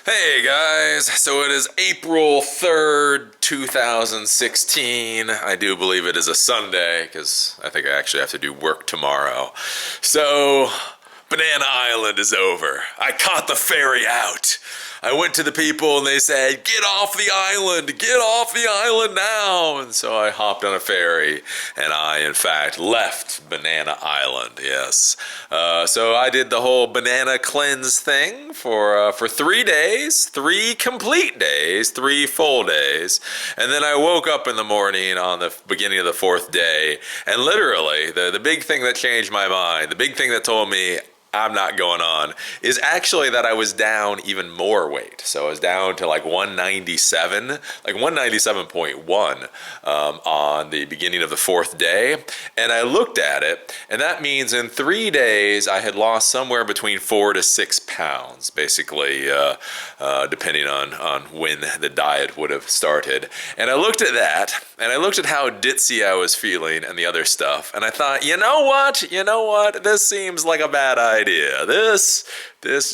Hey guys, so it is April 3rd, 2016. I do believe it is a Sunday because I think I actually have to do work tomorrow. So, Banana Island is over. I caught the ferry out. I went to the people and they said, get off the island, get off the island now. And so I hopped on a ferry and I, in fact, left Banana Island, yes. So I did the whole banana cleanse thing for 3 days, 3 complete days, 3 full days. And then I woke up in the morning on the beginning of the 4th day. And literally, the big thing that changed my mind, the big thing that told me, I'm not going on, is actually that I was down even more weight. So I was down to like 197, like 197.1 on the beginning of the 4th day. And I looked at it, and that means in 3 days I had lost somewhere between 4 to 6 pounds, basically, depending on when the diet would have started. And I looked at that, and I looked at how ditzy I was feeling and the other stuff, and I thought, you know what, this seems like a bad idea. This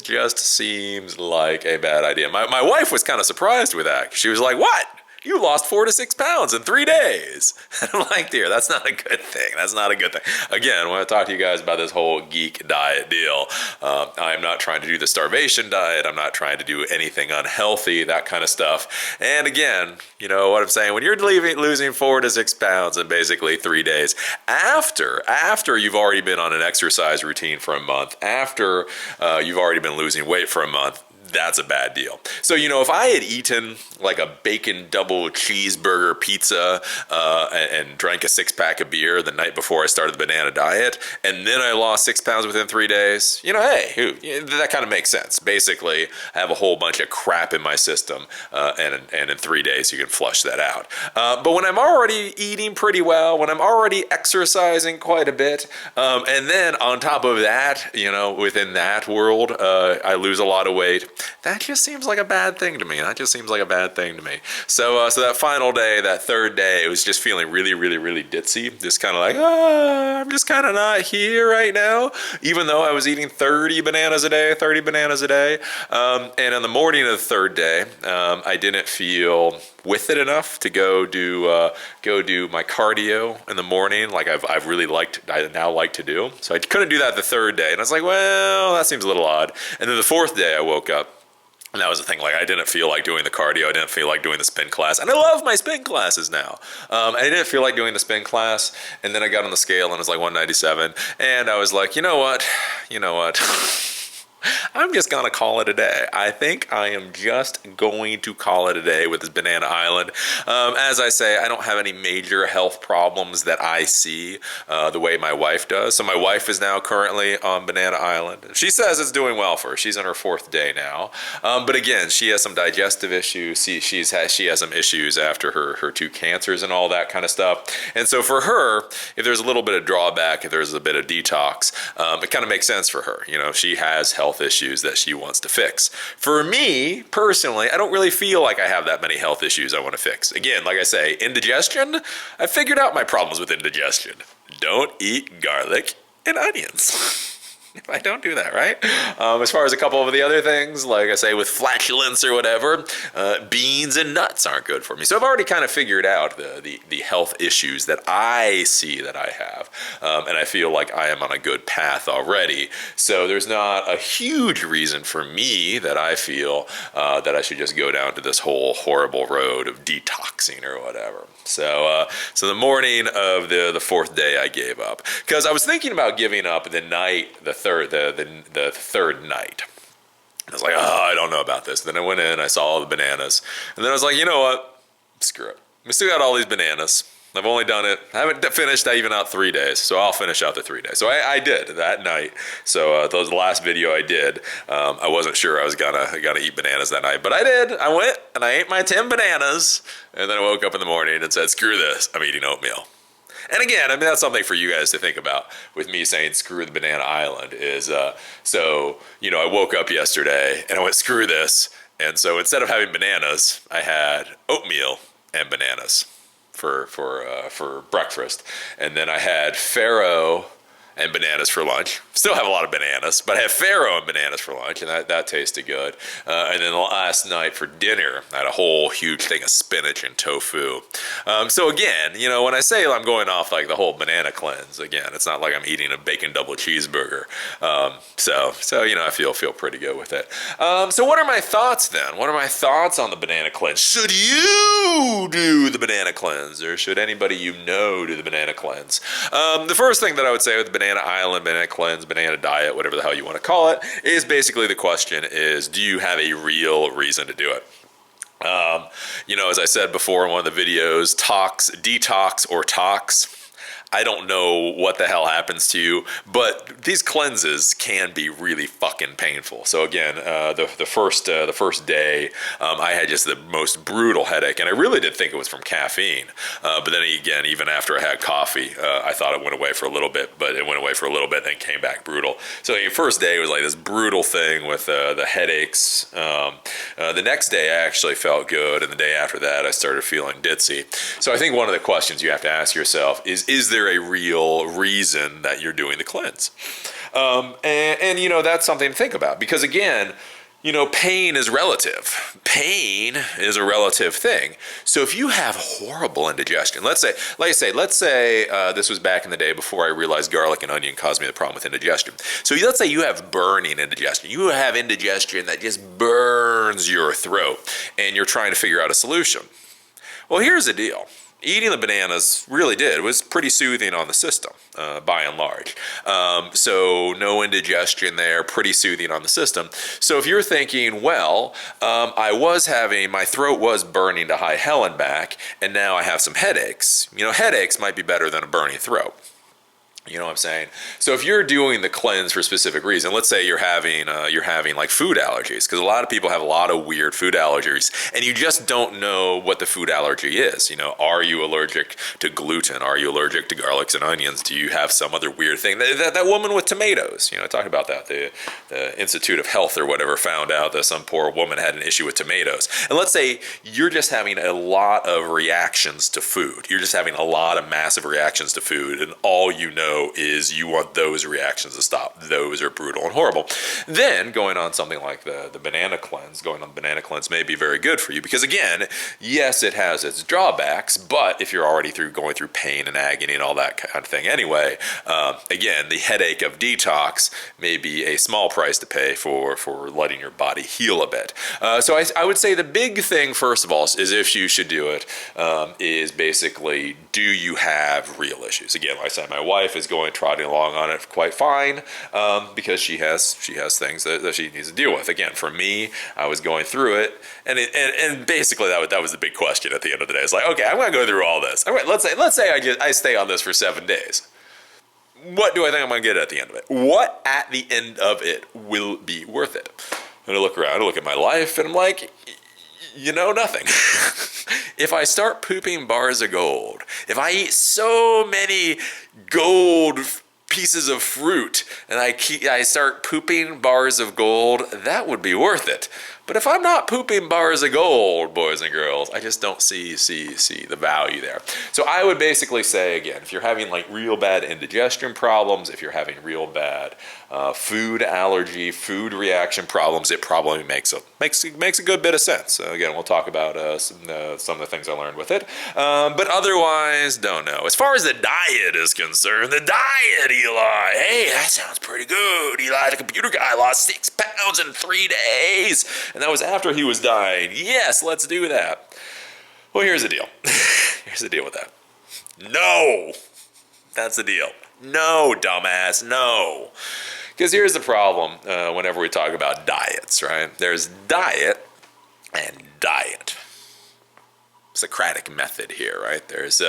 just seems like a bad idea. My wife was kind of surprised with that. She was like, what? You lost 4 to 6 pounds in 3 days. And I'm like, dear, that's not a good thing. That's not a good thing. Again, when I talk to you guys about this whole geek diet deal, I'm not trying to do the starvation diet. I'm not trying to do anything unhealthy, that kind of stuff. And again, you know what I'm saying? When you're losing 4 to 6 pounds in basically 3 days, after you've already been on an exercise routine for a month, after you've already been losing weight for a month, that's a bad deal. So, you know, if I had eaten like a bacon double cheeseburger pizza and drank a 6-pack of beer the night before I started the banana diet, and then I lost 6 pounds within 3 days, you know, hey, that kind of makes sense. Basically, I have a whole bunch of crap in my system, and in 3 days you can flush that out. But when I'm already eating pretty well, when I'm already exercising quite a bit, and then on top of that, you know, within that world, I lose a lot of weight. That just seems like a bad thing to me. So that final day, that 3rd day, it was just feeling really, really, really ditzy. Just kind of like, I'm just kind of not here right now. Even though I was eating 30 bananas a day. And on the morning of the 3rd day, I didn't feel with it enough to go do my cardio in the morning, like I now like to do. So I couldn't do that the 3rd day, and I was like, well, that seems a little odd. And then the 4th day, I woke up. And that was the thing, like I didn't feel like doing the cardio, I didn't feel like doing the spin class, and I love my spin classes now. I didn't feel like doing the spin class, and then I got on the scale and it was like 197, and I was like, you know what, I'm just going to call it a day. I think I am just going to call it a day with this Banana Island. As I say, I don't have any major health problems that I see the way my wife does. So my wife is now currently on Banana Island. She says it's doing well for her. She's on her 4th day now. But again, she has some digestive issues. She has some issues after her 2 cancers and all that kind of stuff. And so for her, if there's a little bit of drawback, if there's a bit of detox, it kind of makes sense for her. You know, she has health issues that she wants to fix. For me, personally, I don't really feel like I have that many health issues I want to fix. Again, like I say, indigestion, I figured out my problems with indigestion. Don't eat garlic and onions. If I don't do that, right? As far as a couple of the other things, like I say, with flatulence or whatever, beans and nuts aren't good for me. So I've already kind of figured out the health issues that I see that I have. And I feel like I am on a good path already. So there's not a huge reason for me that I feel that I should just go down to this whole horrible road of detoxing or whatever. So the morning of the 4th day, I gave up. Because I was thinking about giving up the third night. I was like, I don't know about this. Then I went in, I saw all the bananas, and then I was like, you know what? Screw it. We still got all these bananas. I've only done it. I haven't finished even out 3 days, so I'll finish out the 3 days. So I did that night. So that was the last video I did. I wasn't sure I was gonna eat bananas that night, but I did. I went and I ate my 10 bananas, and then I woke up in the morning and said, screw this. I'm eating oatmeal. And again, I mean, that's something for you guys to think about with me saying screw the Banana Island is, so, you know, I woke up yesterday and I went, screw this. And so instead of having bananas, I had oatmeal and bananas for breakfast. And then I had farro and bananas for lunch. Still have a lot of bananas, but I had farro and bananas for lunch, and that tasted good. And then last night for dinner, I had a whole huge thing of spinach and tofu. So again, when I say I'm going off like the whole banana cleanse, again, it's not like I'm eating a bacon double cheeseburger. So I feel pretty good with it. So what are my thoughts then? What are my thoughts on the banana cleanse? Should you do the banana cleanse, or should anybody do the banana cleanse? The first thing that I would say with the Banana Island, Banana Cleanse, Banana Diet, whatever the hell you want to call it, is basically the question is, do you have a real reason to do it? As I said before in one of the videos, detox or tox, I don't know what the hell happens to you, but these cleanses can be really fucking painful. So again, the first day, I had just the most brutal headache, and I really did think it was from caffeine. But then again, even after I had coffee, I thought it went away for a little bit, but it went away for a little bit, and then came back brutal. So the first day was like this brutal thing with the headaches. The next day, I actually felt good, and the day after that, I started feeling ditzy. So I think one of the questions you have to ask yourself is there a real reason that you're doing the cleanse? And that's something to think about, because again, pain is relative. Pain is a relative thing. So if you have horrible indigestion, let's say this was back in the day before I realized garlic and onion caused me the problem with indigestion. So let's say you have burning indigestion. You have indigestion that just burns your throat, and you're trying to figure out a solution. Well, here's the deal. Eating the bananas was pretty soothing on the system, by and large. So no indigestion there, pretty soothing on the system. So if you're thinking, well, my throat was burning to high hell and back, and now I have some headaches. Headaches might be better than a burning throat. You know what I'm saying? So if you're doing the cleanse for a specific reason, let's say you're having like food allergies, because a lot of people have a lot of weird food allergies, and you just don't know what the food allergy is. Are you allergic to gluten? Are you allergic to garlics and onions? Do you have some other weird thing? That woman with tomatoes, I talked about that. The Institute of Health or whatever found out that some poor woman had an issue with tomatoes. And let's say you're just having a lot of reactions to food. You're just having a lot of massive reactions to food, and all you know is you want those reactions to stop. Those are brutal and horrible. Then going on something like the banana cleanse, going on the banana cleanse may be very good for you, because again, yes, it has its drawbacks, but if you're already going through pain and agony and all that kind of thing anyway, again, the headache of detox may be a small price to pay for letting your body heal a bit. So I would say the big thing, first of all, is if you should do it, is basically, do you have real issues? Again, like I said, my wife is trotting along on it quite fine, because she has things that she needs to deal with. Again, for me, I was going through it, and basically that was the big question at the end of the day. It's like, okay, I'm going to go through all this. All right, let's say I stay on this for 7 days. What do I think I'm going to get at the end of it? What at the end of it will be worth it? And I look around, I look at my life, and I'm like, nothing. If I start pooping bars of gold, if I eat so many gold pieces of fruit and I start pooping bars of gold, that would be worth it. But if I'm not pooping bars of gold, boys and girls, I just don't see the value there. So I would basically say, again, if you're having like real bad indigestion problems, if you're having real bad food allergy, food reaction problems, it probably makes a good bit of sense. Again, we'll talk about some of the things I learned with it. But otherwise, don't know. As far as the diet is concerned, Eli, hey, that sounds pretty good. Eli, the computer guy, lost 6 pounds in 3 days. And that was after he was dying. Yes, let's do that. Well, here's the deal. Here's the deal with that. No. That's the deal. No, dumbass, no. Because here's the problem whenever we talk about diets, right? There's diet and diet. Socratic method here, right? There's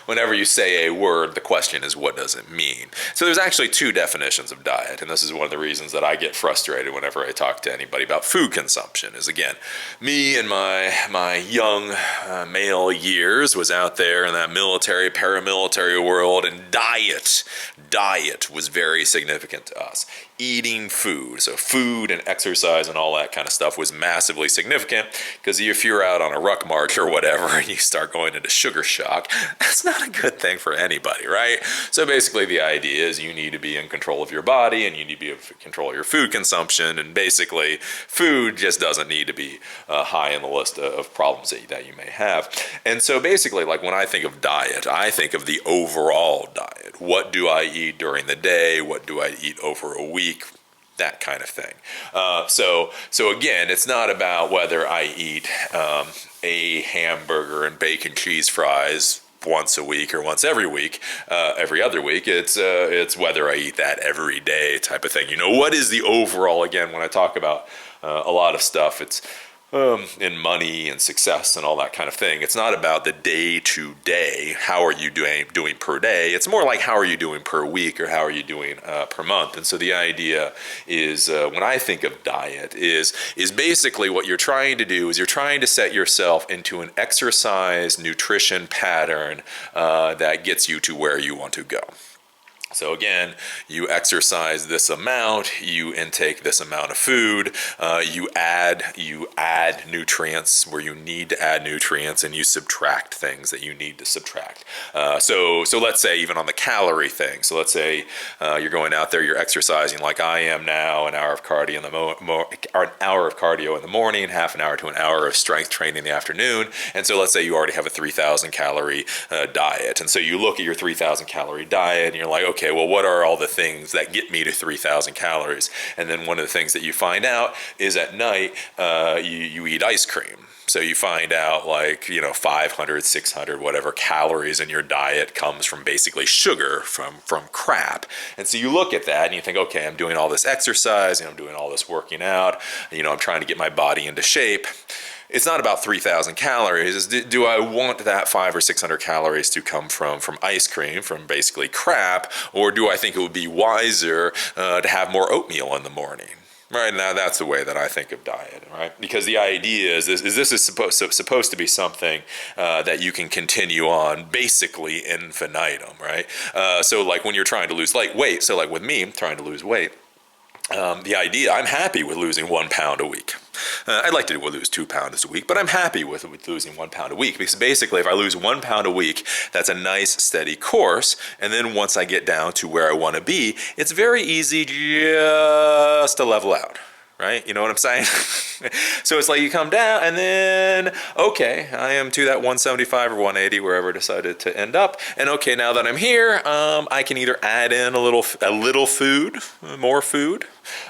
whenever you say a word, the question is, what does it mean? So there's actually 2 definitions of diet, and this is one of the reasons that I get frustrated whenever I talk to anybody about food consumption. Is again, me in my young male years was out there in that military, paramilitary world, and diet was very significant to us. eating food. So food and exercise and all that kind of stuff was massively significant, because if you're out on a ruck march or whatever and you start going into sugar shock, that's not a good thing for anybody, right? So basically the idea is you need to be in control of your body and you need to be in control of your food consumption, and basically food just doesn't need to be high in the list of problems that you may have. And so basically, like when I think of diet, I think of the overall diet. What do I eat during the day? What do I eat over a week? That kind of thing. So again, it's not about whether I eat a hamburger and bacon cheese fries once a week or once every week, every other week. It's whether I eat that every day type of thing. You know, what is the overall, again, when I talk about a lot of stuff, it's in money and success and all that kind of thing. It's not about the day to day. How are you doing per day? It's more like how are you doing per week, or how are you doing per month? And so the idea is, when I think of diet, is basically what you're trying to do is you're trying to set yourself into an exercise nutrition pattern that gets you to where you want to go. So again, you exercise this amount, you intake this amount of food, you add nutrients where you need to add nutrients, and you subtract things that you need to subtract. So let's say even on the calorie thing. So let's say you're going out there, you're exercising like I am now, an hour of cardio in the morning, half an hour to an hour of strength training in the afternoon. And so let's say you already have a 3,000 calorie diet, and so you look at your 3,000 calorie diet and you're like, okay, well, what are all the things that get me to 3,000 calories? And then one of the things that you find out is at night you eat ice cream. So you find out, like, 500, 600, whatever calories in your diet comes from basically sugar, from crap. And so you look at that and you think, okay, I'm doing all this exercise, I'm doing all this working out, I'm trying to get my body into shape. It's not about 3,000 calories. Do I want that 500 or 600 calories to come from ice cream, from basically crap, or do I think it would be wiser to have more oatmeal in the morning? Right, now that's the way that I think of diet, right? Because the idea is this is supposed to be something that you can continue on basically infinitum, right? So like when you're trying to lose weight, so like with me, I'm trying to lose weight, the idea, I'm happy with losing 1 pound a week. I'd like to lose 2 pounds a week, but I'm happy with losing 1 pound a week, because basically if I lose 1 pound a week, that's a nice steady course. And then once I get down to where I want to be, it's very easy just to level out. Right? You know what I'm saying? So it's like you come down and then, okay, I am to that 175 or 180, wherever I decided to end up. And okay, now that I'm here, I can either add in a little food, more food,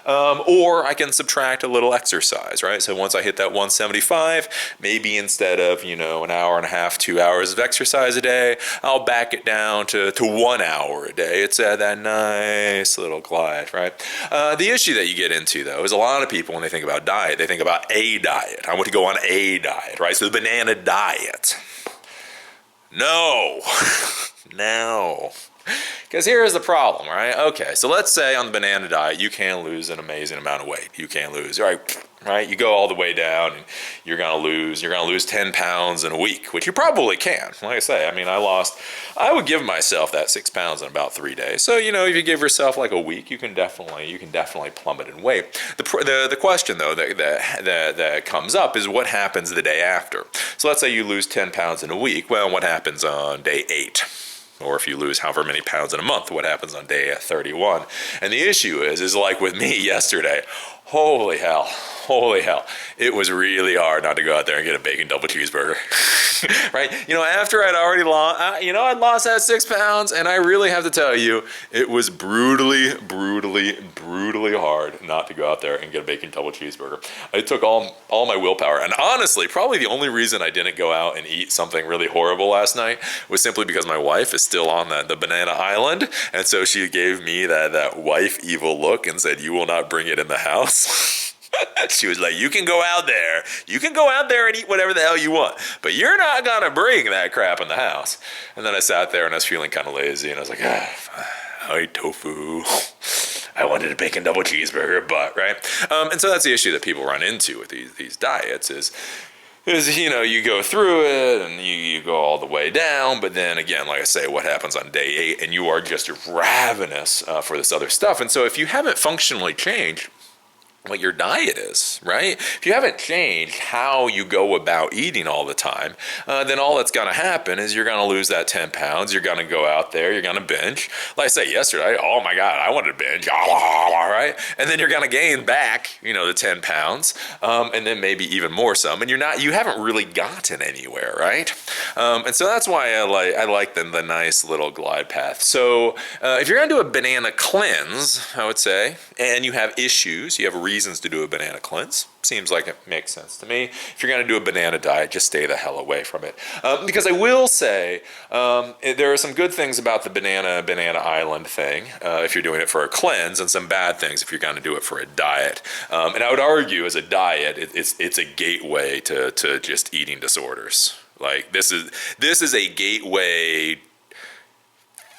or I can subtract a little exercise, right? So once I hit that 175, maybe instead of, an hour and a half, 2 hours of exercise a day, I'll back it down to 1 hour a day. It's that nice little glide, right? The issue that you get into, though, is a lot of people, when they think about diet, they think about a diet. I want to go on a diet, right? So the banana diet. No. No. Because here's the problem, right? Okay, so let's say on the banana diet, you can lose an amazing amount of weight. You can lose, right? You go all the way down, and you're gonna lose 10 pounds in a week, which you probably can. Like I say, I would give myself that 6 pounds in about 3 days. So if you give yourself like a week, you can definitely plummet in weight. The question though that comes up is what happens the day after. So let's say you lose 10 pounds in a week. Well, what happens on day 8? Or if you lose however many pounds in a month, what happens on day 31? And the issue is like with me yesterday, holy hell, it was really hard not to go out there and get a bacon double cheeseburger, right? After I'd already lost, I'd lost that 6 pounds, and I really have to tell you, it was brutally hard not to go out there and get a bacon double cheeseburger. It took all my willpower, and honestly, probably the only reason I didn't go out and eat something really horrible last night was simply because my wife is still on the banana island, and so she gave me that wife evil look and said, "You will not bring it in the house." She was like, you can go out there and eat whatever the hell you want, but you're not gonna bring that crap in the house. And then I sat there and I was feeling kind of lazy, and I was like, I ate tofu. I wanted a bacon double cheeseburger, but right. And so that's the issue that people run into with these diets is, you go through it and you go all the way down, but then again, like I say, what happens on day 8, and you are just ravenous for this other stuff. And so if you haven't functionally changed what your diet is, right? If you haven't changed how you go about eating all the time, then all that's going to happen is you're going to lose that 10 pounds. You're going to go out there, you're going to binge. Like I said yesterday, oh my God, I wanted to binge, right? And then you're going to gain back, the 10 pounds, and then maybe even more some. And you haven't really gotten anywhere, right? And so that's why I like the nice little glide path. So if you're going to do a banana cleanse, I would say, and you have issues, you have reasons to do a banana cleanse. Seems like it makes sense to me. If you're going to do a banana diet, just stay the hell away from it. Because I will say there are some good things about the banana island thing if you're doing it for a cleanse, and some bad things if you're going to do it for a diet. And I would argue as a diet, it's a gateway to just eating disorders. Like this is a gateway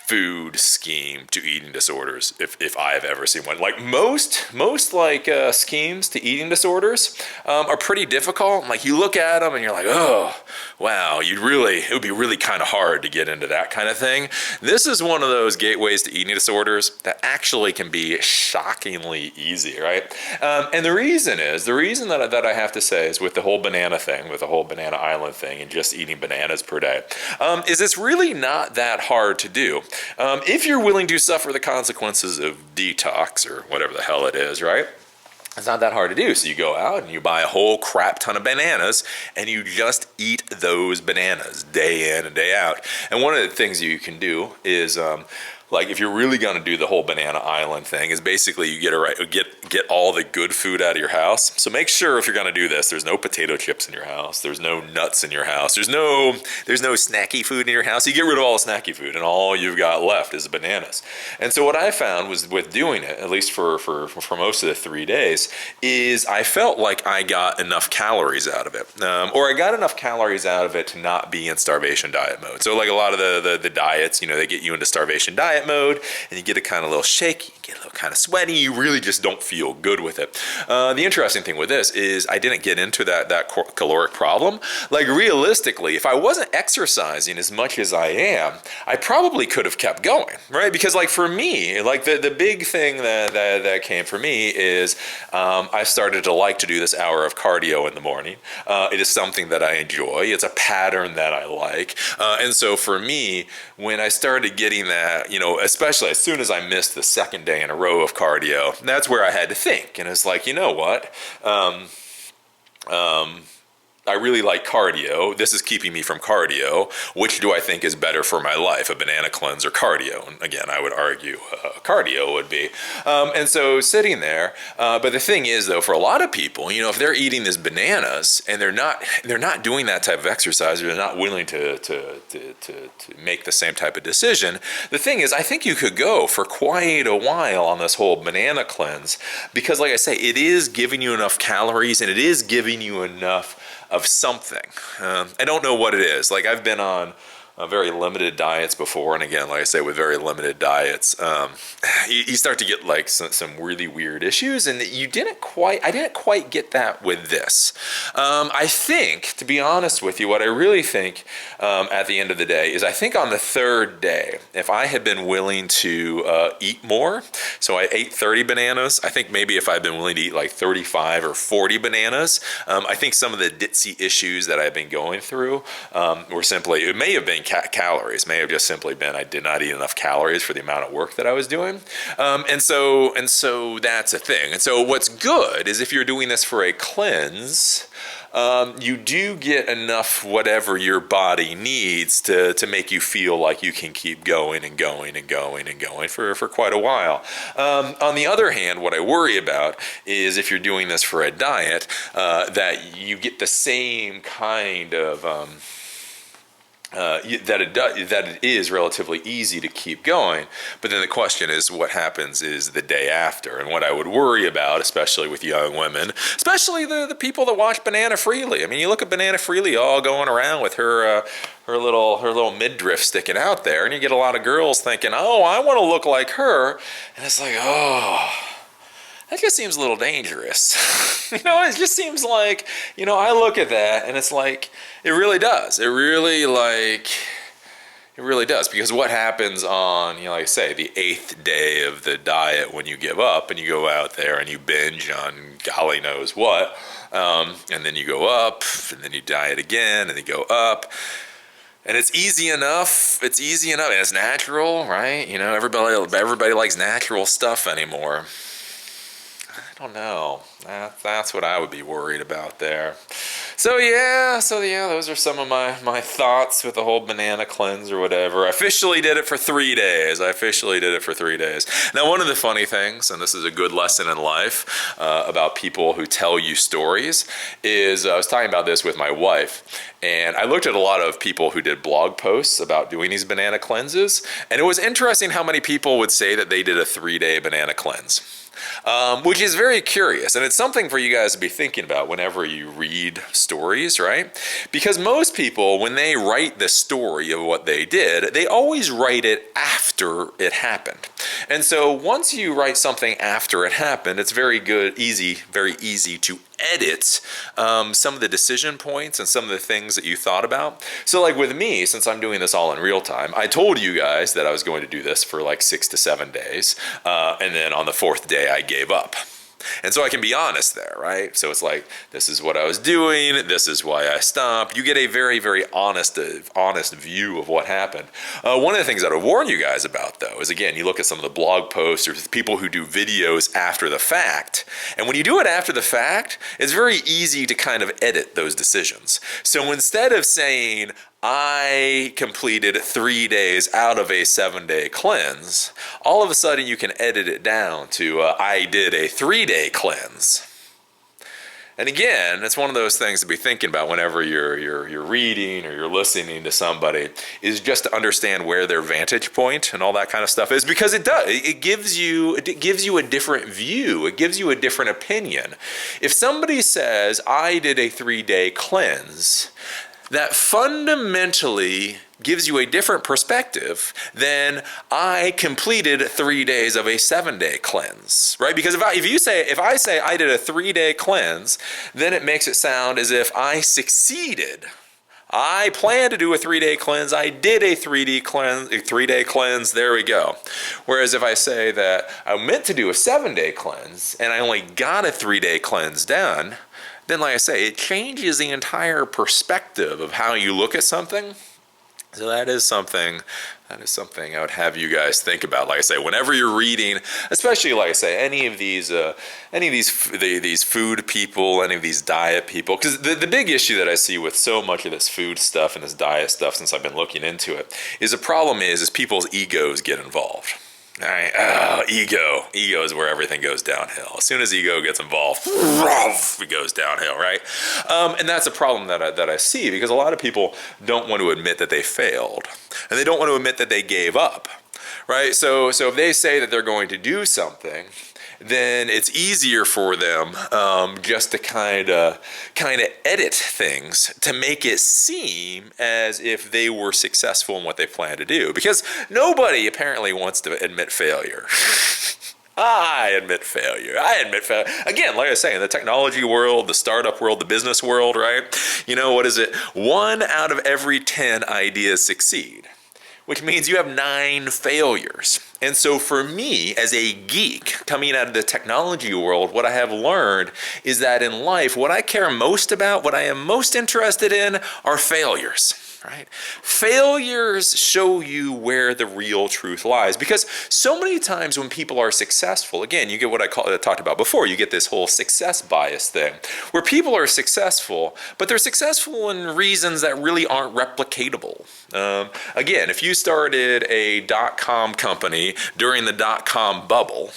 food scheme to eating disorders if I have ever seen one. Like most like schemes to eating disorders are pretty difficult. Like you look at them and you're like, oh wow, it would be really kind of hard to get into that kind of thing. This is one of those gateways to eating disorders that actually can be shockingly easy, right? And the reason that I have to say is with the whole banana thing, with the whole banana island thing, and just eating bananas per day, is it's really not that hard to do. If you're willing to suffer the consequences of detox or whatever the hell it is, right? It's not that hard to do. So you go out and you buy a whole crap ton of bananas and you just eat those bananas day in and day out. And one of the things you can do is like if you're really going to do the whole banana island thing is basically you get all the good food out of your house. So make sure if you're going to do this, there's no potato chips in your house, there's no nuts in your house, there's no snacky food in your house. You get rid of all the snacky food and all you've got left is bananas. And so what I found was with doing it, at least for most of the 3 days, is I felt like I got enough calories out of it, or I got enough calories out of it to not be in starvation diet mode. So like a lot of the diets, they get you into starvation diet mode and you get a kind of little shaky, you get a little kind of sweaty, you really just don't feel good with it. The interesting thing with this is I didn't get into that caloric problem. Like realistically, if I wasn't exercising as much as I am, I probably could have kept going, right? Because like for me, like the big thing that came for me is I started to like to do this hour of cardio in the morning. It is something that I enjoy. It's a pattern that I like. And so for me, when I started getting that, especially as soon as I missed the second day in a row of cardio, that's where I had to think. And it's like, you know what? I really like cardio. This is keeping me from cardio. Which do I think is better for my life, a banana cleanse or cardio? And again, I would argue cardio would be. And so sitting there, but the thing is though, for a lot of people, if they're eating these bananas and they're not doing that type of exercise, or they're not willing to make the same type of decision, the thing is, I think you could go for quite a while on this whole banana cleanse, because like I say, it is giving you enough calories and it is giving you enough of something. I don't know what it is. Like I've been on very limited diets before, and again, like I say, with very limited diets, you start to get like some really weird issues, and I didn't quite get that with this. I think, to be honest with you, what I really think at the end of the day is I think on the third day, if I had been willing to eat more, so I ate 30 bananas, I think maybe if I'd been willing to eat like 35 or 40 bananas, I think some of the ditzy issues that I've been going through were simply, it may have been calories, may have just simply been I did not eat enough calories for the amount of work that I was doing. And so that's a thing. And so what's good is if you're doing this for a cleanse, you do get enough whatever your body needs to make you feel like you can keep going and going and going and going for quite a while. On the other hand, what I worry about is if you're doing this for a diet, that you get the same kind of that it is relatively easy to keep going, but then the question is what happens is the day after. And what I would worry about, especially with young women, especially the people that watch Banana Freely. I mean, you look at Banana Freely all going around with her little midriff sticking out there, and you get a lot of girls thinking, oh, I want to look like her, and it's like, oh, that just seems a little dangerous. It just seems like, I look at that and it's like, it really does. It really does, because what happens on, like I say, the 8th day of the diet when you give up and you go out there and you binge on golly knows what, and then you go up and then you diet again and you go up. And it's easy enough. And it's natural, right? Everybody likes natural stuff anymore. I don't know. That's what I would be worried about there. So yeah, those are some of my thoughts with the whole banana cleanse or whatever. I officially did it for 3 days. Now, one of the funny things, and this is a good lesson in life about people who tell you stories, is I was talking about this with my wife, and I looked at a lot of people who did blog posts about doing these banana cleanses, and it was interesting how many people would say that they did a 3-day banana cleanse. Which is very curious, and it's something for you guys to be thinking about whenever you read stories, right? Because most people, when they write the story of what they did, they always write it after it happened. And so once you write something after it happened, it's very easy to edit some of the decision points and some of the things that you thought about. So like with me, since I'm doing this all in real time, I told you guys that I was going to do this for like 6 to 7 days, and then on the 4th day I gave up. And so I can be honest there, right? So it's like, this is what I was doing, this is why I stopped. You get a very, very honest view of what happened. One of the things I would warn you guys about, though, is again, you look at some of the blog posts or people who do videos after the fact. And when you do it after the fact, it's very easy to kind of edit those decisions. So instead of saying, I completed 3 days out of a 7-day cleanse, all of a sudden you can edit it down to I did a 3-day cleanse. And again, it's one of those things to be thinking about whenever you're reading or you're listening to somebody, is just to understand where their vantage point and all that kind of stuff is, because it does. It gives you a different view. It gives you a different opinion. If somebody says, I did a 3-day cleanse, that fundamentally gives you a different perspective than I completed 3 days of a 7-day cleanse, right? Because if I say I did a 3-day cleanse, then it makes it sound as if I succeeded. I planned to do a 3-day cleanse. I did a 3-day cleanse. There we go. Whereas if I say that I meant to do a 7-day cleanse and I only got a 3-day cleanse done, then like I say, it changes the entire perspective of how you look at something. So that is something I would have you guys think about. Like I say, whenever you're reading, especially like I say, any of these food people, any of these diet people, because the big issue that I see with so much of this food stuff and this diet stuff since I've been looking into it is the problem is people's egos get involved. All right, ego is where everything goes downhill. As soon as ego gets involved, it goes downhill, right? And that's a problem that I see, because a lot of people don't want to admit that they failed, and they don't want to admit that they gave up, right? So if they say that they're going to do something, then it's easier for them just to kind of edit things to make it seem as if they were successful in what they plan to do. Because nobody apparently wants to admit failure. I admit failure. Again, like I say, in the technology world, the startup world, the business world, right? What is it? 1 out of every 10 ideas succeed, which means you have 9 failures. And so for me, as a geek coming out of the technology world, what I have learned is that in life, what I care most about, what I am most interested in, are failures. Right? Failures show you where the real truth lies, because so many times when people are successful, again, you get what I talked about before, you get this whole success bias thing, where people are successful, but they're successful in reasons that really aren't replicatable. Again, if you started a .com company during the .com bubble,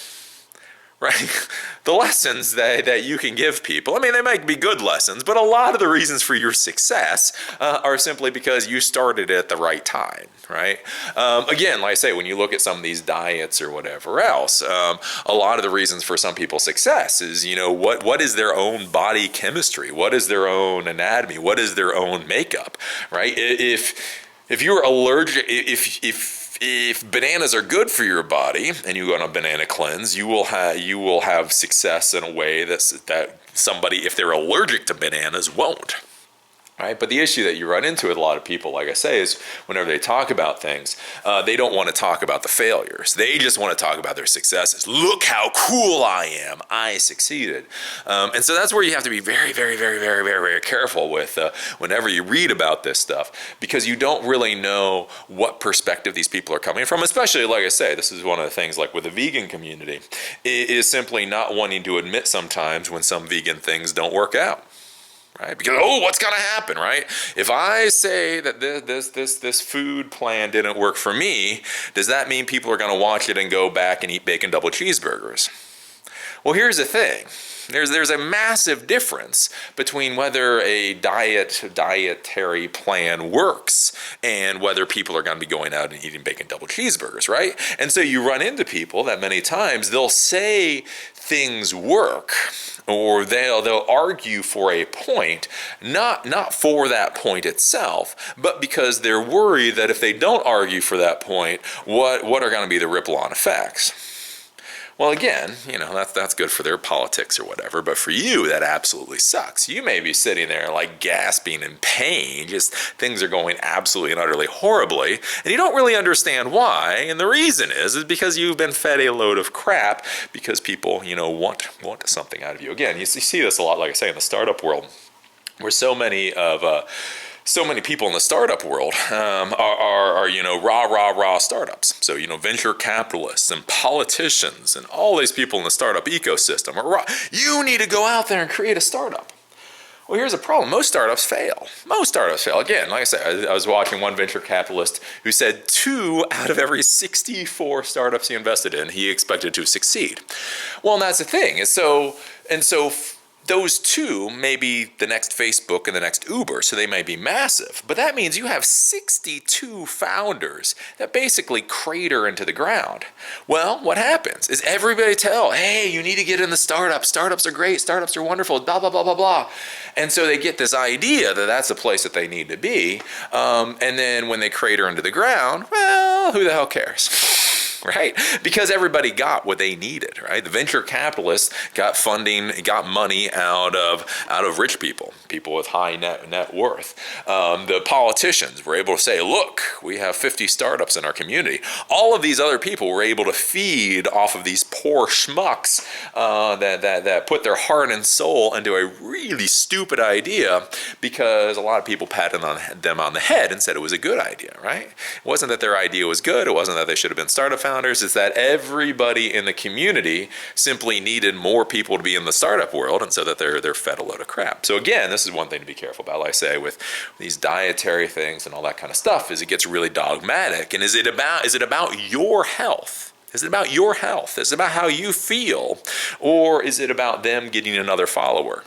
right? The lessons that you can give people, they might be good lessons, but a lot of the reasons for your success are simply because you started at the right time, right? Again, like I say, when you look at some of these diets or whatever else, a lot of the reasons for some people's success is, what is their own body chemistry? What is their own anatomy? What is their own makeup, right? If you're allergic, if bananas are good for your body and you go on a banana cleanse, you will have success in a way that somebody, if they're allergic to bananas, won't. Right? But the issue that you run into with a lot of people, like I say, is whenever they talk about things, they don't want to talk about the failures. They just want to talk about their successes. Look how cool I am. I succeeded. And so that's where you have to be very, very, very, very, very, very careful with whenever you read about this stuff, because you don't really know what perspective these people are coming from, especially, like I say, this is one of the things like with the vegan community, is simply not wanting to admit sometimes when some vegan things don't work out. Right? Because, what's going to happen, right? If I say that this food plan didn't work for me, does that mean people are going to watch it and go back and eat bacon double cheeseburgers? Well, here's the thing. There's a massive difference between whether a dietary plan works and whether people are going to be going out and eating bacon double cheeseburgers, right? And so you run into people that many times they'll say things work, or they'll argue for a point, not for that point itself, but because they're worried that if they don't argue for that point, what are going to be the ripple-on effects? Well, again, that's good for their politics or whatever, but for you, that absolutely sucks. You may be sitting there like gasping in pain, just things are going absolutely and utterly horribly, and you don't really understand why, and the reason is because you've been fed a load of crap because people, want something out of you. Again, you see this a lot, like I say, in the startup world, where so many people in the startup world are rah startups. So, venture capitalists and politicians and all these people in the startup ecosystem are you need to go out there and create a startup. Well, here's the problem. Most startups fail. Again, like I said, I was watching one venture capitalist who said 2 out of every 64 startups he invested in, he expected to succeed. Well, and that's the thing. And so those 2 may be the next Facebook and the next Uber, so they may be massive. But that means you have 62 founders that basically crater into the ground. Well, what happens is everybody hey, you need to get in the startup. Startups are great. Startups are wonderful. Blah, blah, blah, blah, blah. And so they get this idea that that's the place that they need to be. And then when they crater into the ground, well, who the hell cares? Right? Because everybody got what they needed, right? The venture capitalists got funding, got money out of rich people with high net worth. The politicians were able to say, look, we have 50 startups in our community. All of these other people were able to feed off of these poor schmucks that put their heart and soul into a really stupid idea because a lot of people patted them on the head and said it was a good idea, right? It wasn't that their idea was good. It wasn't that they should have been startup founders. Is that everybody in the community simply needed more people to be in the startup world, and so that they're fed a load of crap. So again, this is one thing to be careful about, like I say, with these dietary things and all that kind of stuff, is it gets really dogmatic. And is it about your health? Is it about your health? Is it about how you feel? Or is it about them getting another follower?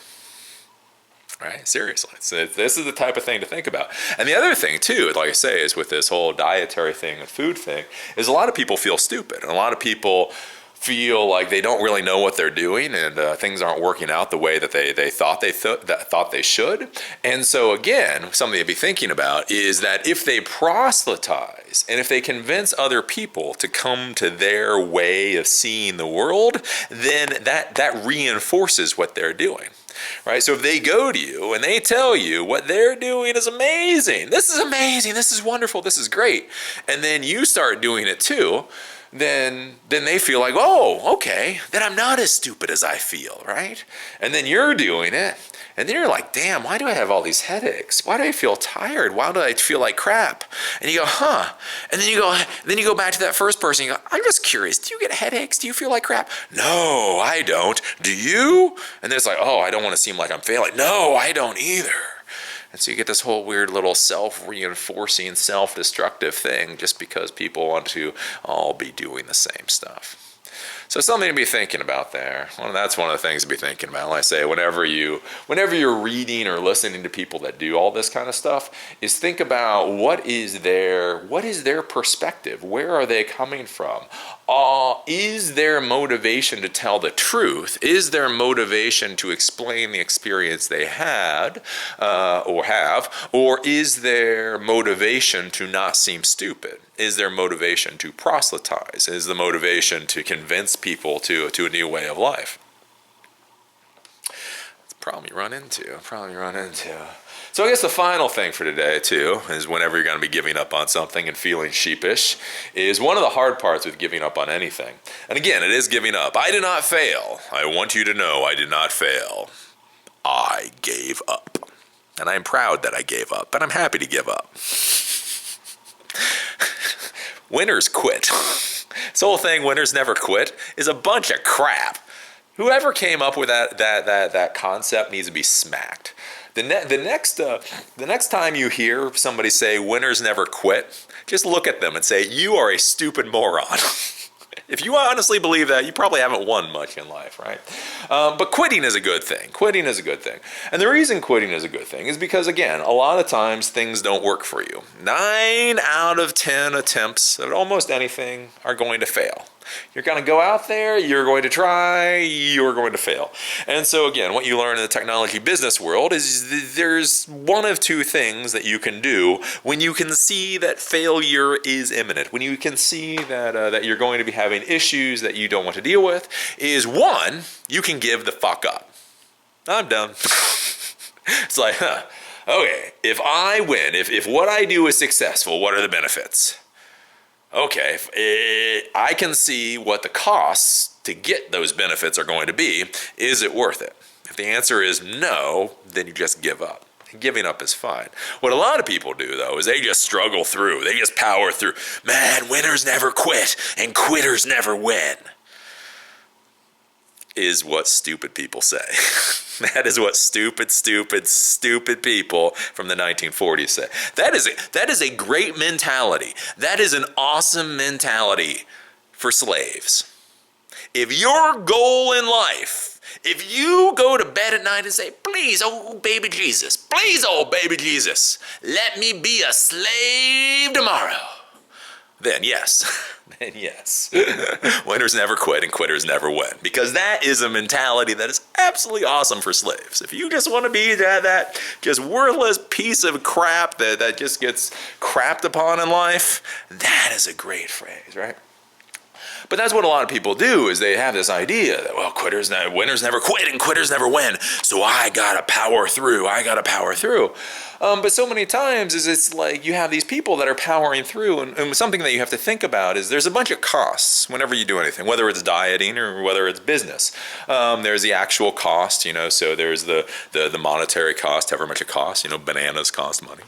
Right? Seriously. So this is the type of thing to think about. And the other thing, too, like I say, is with this whole dietary thing and food thing, is a lot of people feel stupid. And a lot of people feel like they don't really know what they're doing, and things aren't working out the way that they thought they should. And so, again, something to be thinking about is that if they proselytize and if they convince other people to come to their way of seeing the world, then that reinforces what they're doing. Right? So if they go to you and they tell you what they're doing is amazing, this is wonderful, this is great, and then you start doing it too, then they feel like, oh, okay, then I'm not as stupid as I feel, right? And then you're doing it, and then you're like, damn, why do I have all these headaches? Why do I feel tired? Why do I feel like crap? And you go, huh? And then you go back to that first person, you go, I'm just curious, do you get headaches? Do you feel like crap? No, I don't. Do you? And then it's like, oh, I don't want to seem like I'm failing. No, I don't either. And so you get this whole weird little self-reinforcing, self-destructive thing just because people want to all be doing the same stuff. So something to be thinking about there. Well, that's one of the things to be thinking about. Like I say, whenever you're reading or listening to people that do all this kind of stuff, is think about what is their perspective? Where are they coming from? Is their motivation to tell the truth? Is their motivation to explain the experience they had or have? Or is their motivation to not seem stupid? Is their motivation to proselytize? Is the motivation to convince people to a new way of life? It's a problem you run into. So I guess the final thing for today, too, is whenever you're going to be giving up on something and feeling sheepish, is one of the hard parts with giving up on anything. And again, it is giving up. I did not fail. I want you to know I did not fail. I gave up. And I'm proud that I gave up, but I'm happy to give up. Winners quit. This whole thing, winners never quit, is a bunch of crap. Whoever came up with that concept needs to be smacked. The next time you hear somebody say winners never quit, just look at them and say, you are a stupid moron. If you honestly believe that, you probably haven't won much in life, right? But quitting is a good thing. And the reason quitting is a good thing is because, again, a lot of times things don't work for you. 9 out of 10 attempts at almost anything are going to fail. You're going to go out there, you're going to try, you're going to fail. And so again, what you learn in the technology business world is there's one of two things that you can do when you can see that failure is imminent, when you can see that you're going to be having issues that you don't want to deal with, is one, you can give the fuck up. I'm done. It's like, okay, if I win, if what I do is successful, what are the benefits? Okay, I can see what the costs to get those benefits are going to be. Is it worth it? If the answer is no, then you just give up. Giving up is fine. What a lot of people do, though, is they just struggle through. They just power through. Man, winners never quit, and quitters never win, is what stupid people say. That is what stupid people from the 1940s say. That is a great mentality. That is an awesome mentality for slaves. If your goal in life, if you go to bed at night and say, please, oh baby Jesus, let me be a slave tomorrow, then yes. Winners never quit and quitters never win. Because that is a mentality that is absolutely awesome for slaves. If you just want to be that just worthless piece of crap that just gets crapped upon in life, that is a great phrase, right? But that's what a lot of people do, is they have this idea that, well, winners never quit and quitters never win, so I gotta power through. But so many times it's like you have these people that are powering through, and something that you have to think about is there's a bunch of costs whenever you do anything, whether it's dieting or whether it's business. There's the actual cost, so there's the monetary cost, however much it costs, bananas cost money.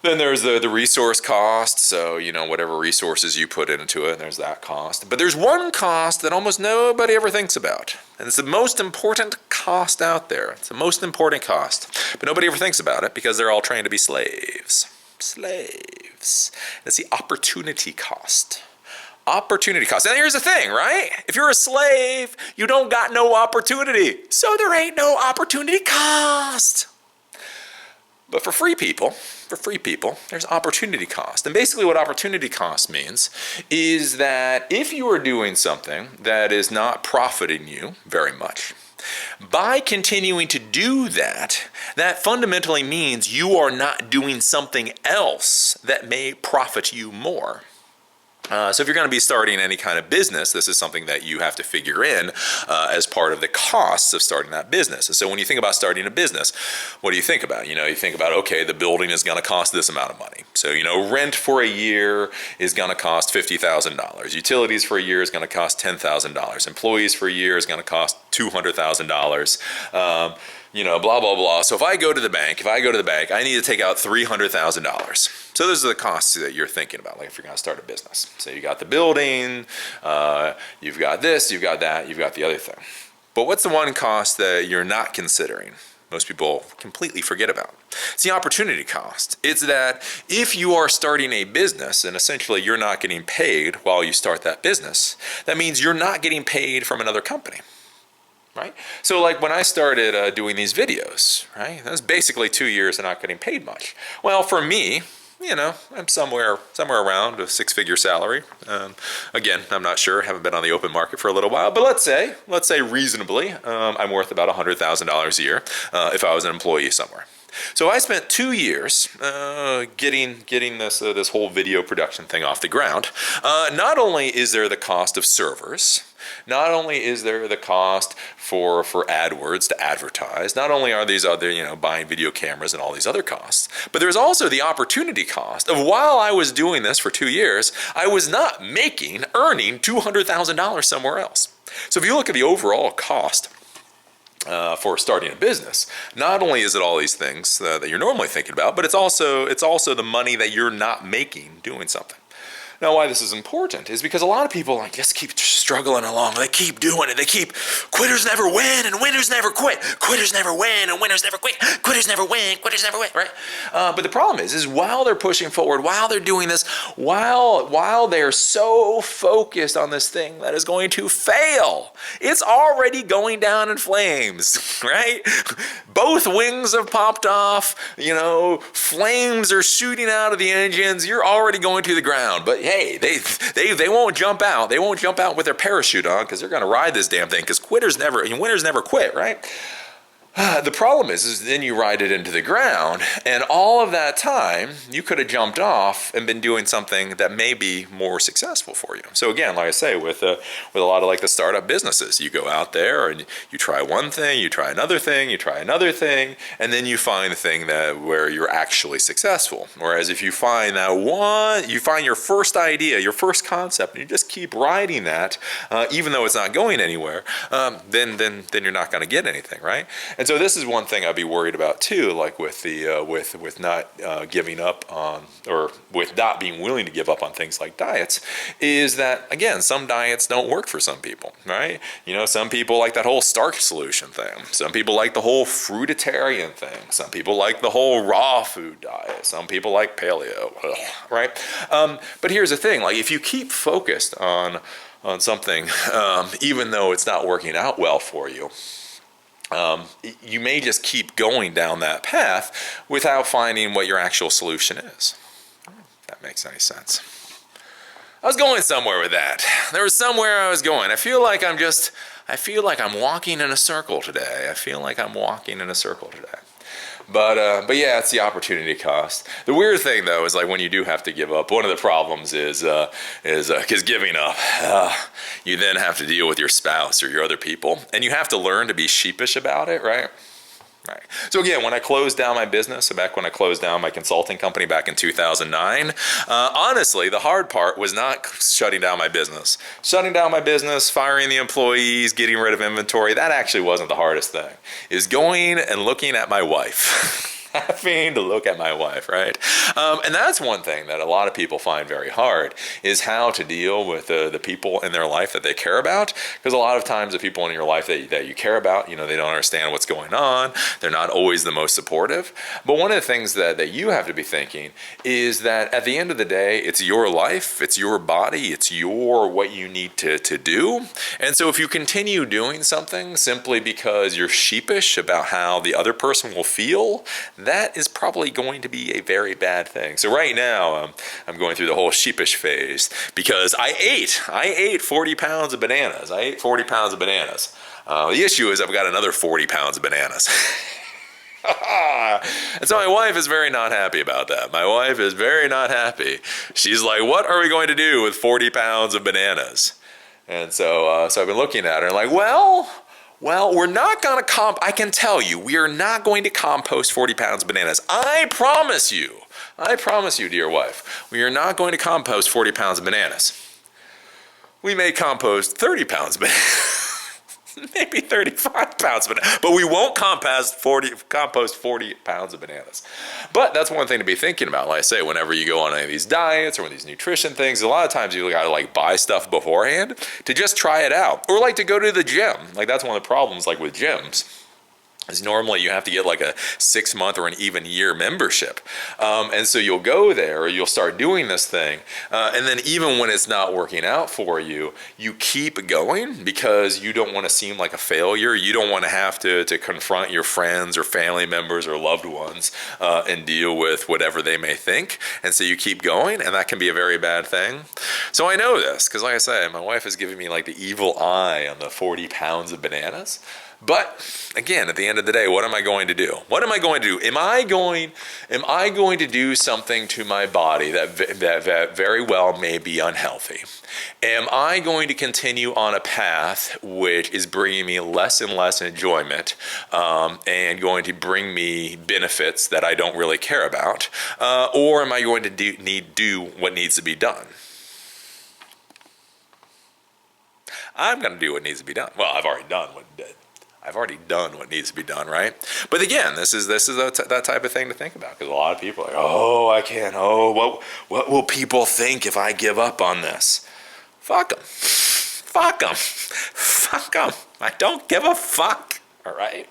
Then there's the resource cost, so, whatever resources you put into it, there's that cost. But there's one cost that almost nobody ever thinks about, and it's the most important cost out there. It's the most important cost, but nobody ever thinks about it because they're all trained to be slaves. It's the opportunity cost. Opportunity cost. And here's the thing, right? If you're a slave, you don't got no opportunity, so there ain't no opportunity cost. But for free people, there's opportunity cost. And basically what opportunity cost means is that if you are doing something that is not profiting you very much, by continuing to do that, that fundamentally means you are not doing something else that may profit you more. So if you're going to be starting any kind of business, this is something that you have to figure in as part of the costs of starting that business. And so when you think about starting a business, what do you think about? You think about, okay, the building is going to cost this amount of money. So, rent for a year is going to cost $50,000. Utilities for a year is going to cost $10,000. Employees for a year is going to cost $200,000. Blah, blah, blah. So if I go to the bank, I need to take out $300,000. So those are the costs that you're thinking about, like if you're going to start a business. So you got the building, you've got this, you've got that, you've got the other thing. But what's the one cost that you're not considering? most people completely forget about. It's the opportunity cost. It's that if you are starting a business and essentially you're not getting paid while you start that business, that means you're not getting paid from another company. Right? So like when I started doing these videos, right? That was basically 2 years of not getting paid much. Well, for me, I'm somewhere around a six-figure salary. Again, I'm not sure. Haven't been on the open market for a little while, but let's say reasonably, I'm worth about $100,000 a year if I was an employee somewhere. So I spent 2 years getting this whole video production thing off the ground. Not only is there the cost of servers, not only is there the cost for AdWords to advertise, not only are these other, buying video cameras and all these other costs, but there's also the opportunity cost of while I was doing this for 2 years, I was not earning $200,000 somewhere else. So if you look at the overall cost for starting a business, not only is it all these things that you're normally thinking about, but it's also the money that you're not making doing something. Now, why this is important is because a lot of people just keep struggling along. They keep doing it. They keep, quitters never win and winners never quit. Quitters never win and winners never quit. Quitters never win, quitters never win, right? But the problem is while they're pushing forward, while they're doing this, while they're so focused on this thing that is going to fail, it's already going down in flames, right? Both wings have popped off, flames are shooting out of the engines. You're already going to the ground. But hey, they won't jump out. They won't jump out with their parachute on because they're going to ride this damn thing because winners never quit, right? The problem is then you ride it into the ground, and all of that time you could have jumped off and been doing something that may be more successful for you. So again, like I say, with a lot of the startup businesses, you go out there and you try one thing, you try another thing, you try another thing, and then you find the thing where you're actually successful. Whereas if you find you find your first idea, your first concept, and you just keep riding that, even though it's not going anywhere, then you're not going to get anything, right? And so this is one thing I'd be worried about too, like with not giving up on, or with not being willing to give up on things like diets, is that again, some diets don't work for some people, right? Some people like that whole starch solution thing. Some people like the whole fruitarian thing. Some people like the whole raw food diet. Some people like paleo, right? But here's the thing: if you keep focused on something, even though it's not working out well for you, you may just keep going down that path without finding what your actual solution is. If that makes any sense. I was going somewhere with that. There was somewhere I was going. I feel like I'm walking in a circle today. But yeah, it's the opportunity cost. The weird thing though is when you do have to give up, one of the problems is giving up. You then have to deal with your spouse or your other people, and you have to learn to be sheepish about it, right? Right. So again, when I closed down my business, back when I closed down my consulting company back in 2009, honestly, the hard part was not shutting down my business. Shutting down my business, firing the employees, getting rid of inventory, that actually wasn't the hardest thing. It was going and looking at my wife. Having to look at my wife, right? And that's one thing that a lot of people find very hard, is how to deal with the people in their life that they care about. Because a lot of times the people in your life that you care about, they don't understand what's going on. They're not always the most supportive. But one of the things that you have to be thinking is that at the end of the day, it's your life, it's your body, it's what you need to do. And so if you continue doing something simply because you're sheepish about how the other person will feel, that is probably going to be a very bad thing. So right now, I'm going through the whole sheepish phase because I ate 40 pounds of bananas. The issue is I've got another 40 pounds of bananas. And so my wife is very not happy about that. My wife is very not happy. She's like, what are we going to do with 40 pounds of bananas? And so I've been looking at her and well, we're not going to I can tell you, we are not going to compost 40 pounds of bananas. I promise you, dear wife, we are not going to compost 40 pounds of bananas. We may compost 30 pounds of bananas. Maybe 35 pounds of bananas, but we won't compost 40 pounds of bananas. But that's one thing to be thinking about. Like I say, whenever you go on any of these diets or these nutrition things, a lot of times you gotta buy stuff beforehand to just try it out, or to go to the gym. That's one of the problems with gyms, Because normally you have to get like a 6-month or an even year membership. And so you'll go there or you'll start doing this thing. And then even when it's not working out for you, you keep going because you don't want to seem like a failure. You don't want to have to confront your friends or family members or loved ones and deal with whatever they may think. And so you keep going, and that can be a very bad thing. So I know this because, like I say, my wife has given me like the evil eye on the 40 pounds of bananas. But again, at the end of the day, what am I going to do? What am I going to do? Am I going to do something to my body that very well may be unhealthy? Am I going to continue on a path which is bringing me less and less enjoyment and going to bring me benefits that I don't really care about? Or am I going to do what needs to be done? I'm going to do what needs to be done. Well, I've already done what needs to be done, right? But again, this is that type of thing to think about, because a lot of people are like, oh, I can't. Oh, what will people think if I give up on this? Fuck them. Fuck them. Fuck them. I don't give a fuck. All right.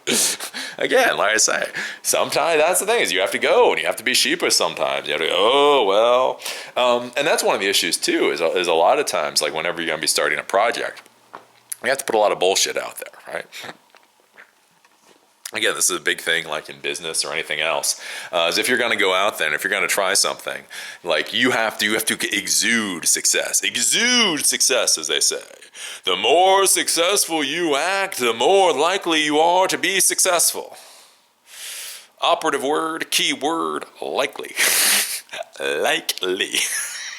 Again, like I say, sometimes that's the thing, is you have to go and you have to be sheepish sometimes. You have to go, oh, well. And that's one of the issues too, is a lot of times, like whenever you're going to be starting a project, you have to put a lot of bullshit out there, right? Again, this is a big thing, like in business or anything else, is if you're going to go out there and if you're going to try something, like you have to exude success, as they say. The more successful you act, the more likely you are to be successful. Operative word, key word, likely. Likely.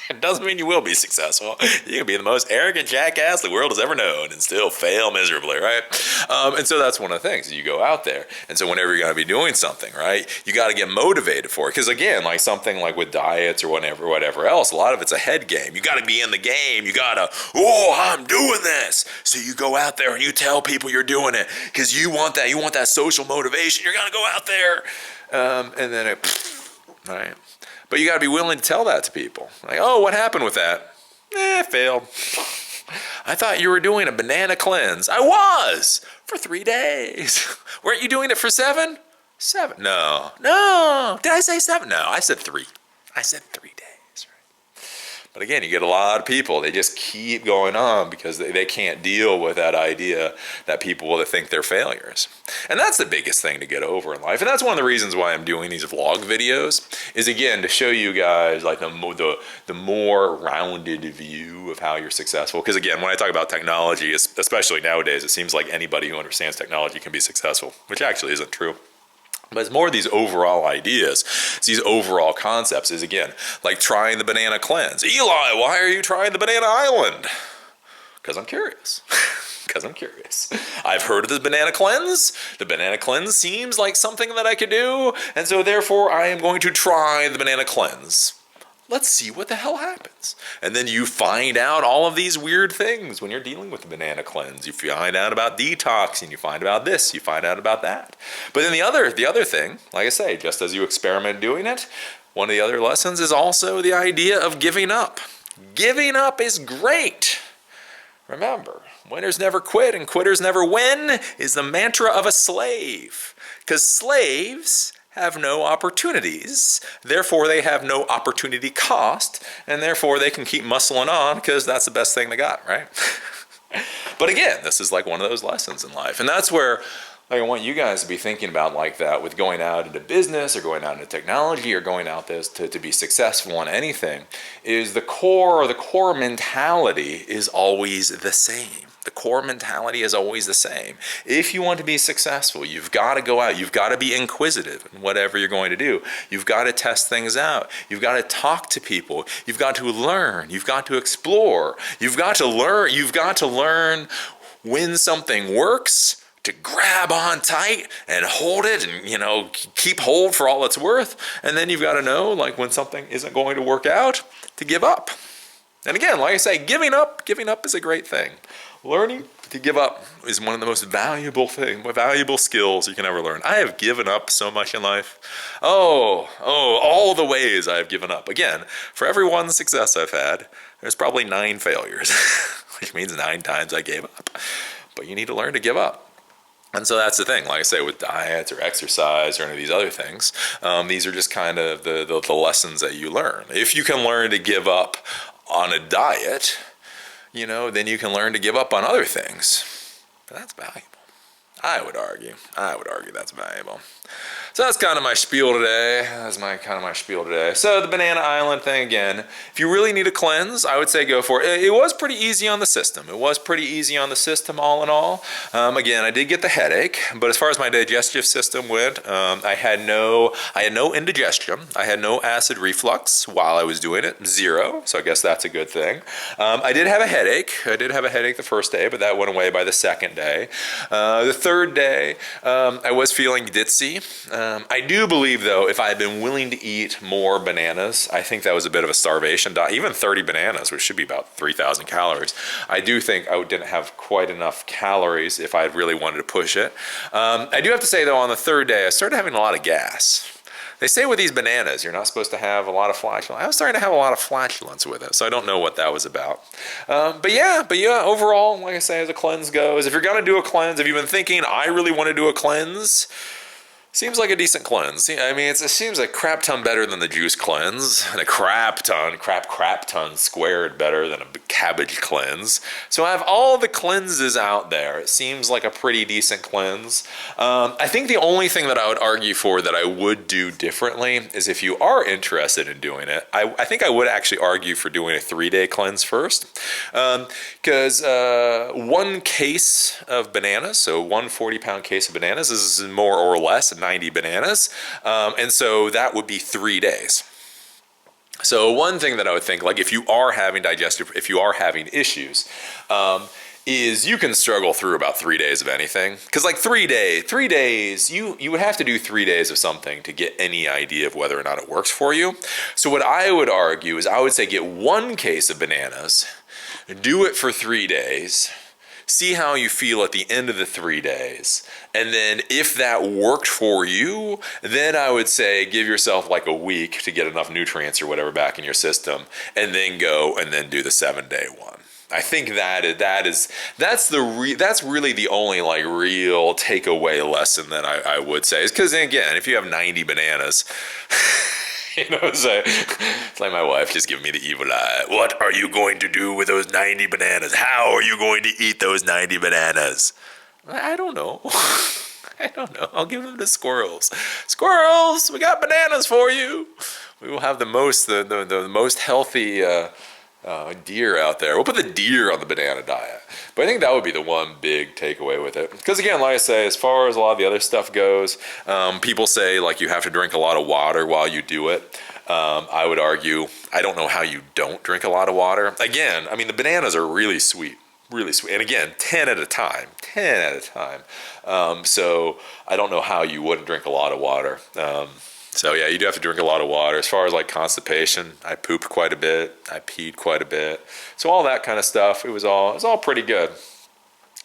It doesn't mean you will be successful. You can be the most arrogant jackass the world has ever known and still fail miserably, right? And so that's one of the things. You go out there, and so whenever you're going to be doing something, right, you got to get motivated for it. Because again, like something like with diets or whatever else, a lot of it's a head game. You got to be in the game. You got to, oh, I'm doing this. So you go out there and you tell people you're doing it because you want that. You want that social motivation. You're going to go out there, and then right? But you got to be willing to tell that to people. Like, oh, what happened with that? Failed. I thought you were doing a banana cleanse. I was for 3 days. Weren't you doing it for 7? 7? No. Did I say 7? No, I said 3. I said 3 days. But again, you get a lot of people, they just keep going on because they can't deal with that idea that people will think they're failures. And that's the biggest thing to get over in life. And that's one of the reasons why I'm doing these vlog videos, is again, to show you guys like the more rounded view of how you're successful. Because again, when I talk about technology, especially nowadays, it seems like anybody who understands technology can be successful, which actually isn't true. But it's more these overall ideas, it's these overall concepts, is again, like trying the banana cleanse. Eli, why are you trying the banana island? Because I'm curious. Because I'm curious. I've heard of the banana cleanse. The banana cleanse seems like something that I could do, and so therefore I am going to try the banana cleanse. Let's see what the hell happens. And then you find out all of these weird things when you're dealing with the banana cleanse. You find out about detoxing, you find out this, you find out about that. But then the other thing, like I say, just as you experiment doing it, one of the other lessons is also the idea of giving up. Giving up is great. Remember, winners never quit and quitters never win is the mantra of a slave. Because slaves have no opportunities, therefore they have no opportunity cost, and therefore they can keep muscling on because that's the best thing they got, right? But again, this is like one of those lessons in life, and that's where I want you guys to be thinking about like that with going out into business or going out into technology or going out there to be successful in anything, is the core mentality is always the same. The core mentality is always the same. If you want to be successful, you've got to go out. You've got to be inquisitive in whatever you're going to do. You've got to test things out. You've got to talk to people. You've got to learn. You've got to explore. You've got to learn. You've got to learn when something works, to grab on tight and hold it and, keep hold for all it's worth. And then you've got to know, like, when something isn't going to work out, to give up. And again, like I say, giving up is a great thing. Learning to give up is one of the most valuable skills you can ever learn. I have given up so much in life. All the ways I have given up. Again, for every one success I've had, there's probably 9 failures, which means 9 times I gave up. But you need to learn to give up. And so that's the thing. Like I say, with diets or exercise or any of these other things, these are just kind of the lessons that you learn. If you can learn to give up on a diet, then you can learn to give up on other things. But that's valuable. I would argue that's valuable. So that's kind of my spiel today. So the banana island thing again, if you really need a cleanse, I would say go for it. It was pretty easy on the system. All in all. Again, I did get the headache, but as far as my digestive system went, I had no indigestion. I had no acid reflux while I was doing it, 0. So I guess that's a good thing. I did have a headache. The first day, but that went away by the second day. The third day, I was feeling ditzy. I do believe, though, if I had been willing to eat more bananas, I think that was a bit of a starvation diet. Even 30 bananas, which should be about 3,000 calories, I do think I didn't have quite enough calories if I had really wanted to push it. I do have to say, though, on the third day, I started having a lot of gas. They say with these bananas, you're not supposed to have a lot of flatulence. I was starting to have a lot of flatulence with it, so I don't know what that was about. But yeah, overall, like I say, as a cleanse goes, if you're going to do a cleanse, if you've been thinking, I really want to do a cleanse, seems like a decent cleanse. I mean, it seems a crap ton better than the juice cleanse, and a crap ton squared better than a cabbage cleanse. So I have all the cleanses out there. It seems like a pretty decent cleanse. I think the only thing that I would argue for that I would do differently is if you are interested in doing it, I think I would actually argue for doing a 3-day cleanse first. Because 1 case of bananas, so 1 40-pound case of bananas is more or less 90 bananas, and so that would be 3 days. So one thing that I would think, like if you are having issues, is you can struggle through about 3 days of anything. Because like 3 days, you would have to do 3 days of something to get any idea of whether or not it works for you. So what I would argue is I would say get 1 case of bananas, do it for 3 days, see how you feel at the end of the 3 days. And then if that worked for you, then I would say give yourself like a week to get enough nutrients or whatever back in your system, and then go and then do the 7-day one. I think that's really the only like real takeaway lesson that I would say is because again, if you have 90 bananas, it's like my wife just giving me the evil eye. What are you going to do with those 90 bananas? How are you going to eat those 90 bananas? I don't know. I'll give them to squirrels. Squirrels, we got bananas for you. We will have the most healthy deer out there. We'll put the deer on the banana diet. But I think that would be the one big takeaway with it. Because again, like I say, as far as a lot of the other stuff goes, people say like you have to drink a lot of water while you do it. I would argue, I don't know how you don't drink a lot of water. Again, I mean, the bananas are really sweet. And again, 10 at a time. So I don't know how you wouldn't drink a lot of water. So yeah, you do have to drink a lot of water. As far as like constipation, I pooped quite a bit. I peed quite a bit. So all that kind of stuff, it was all pretty good.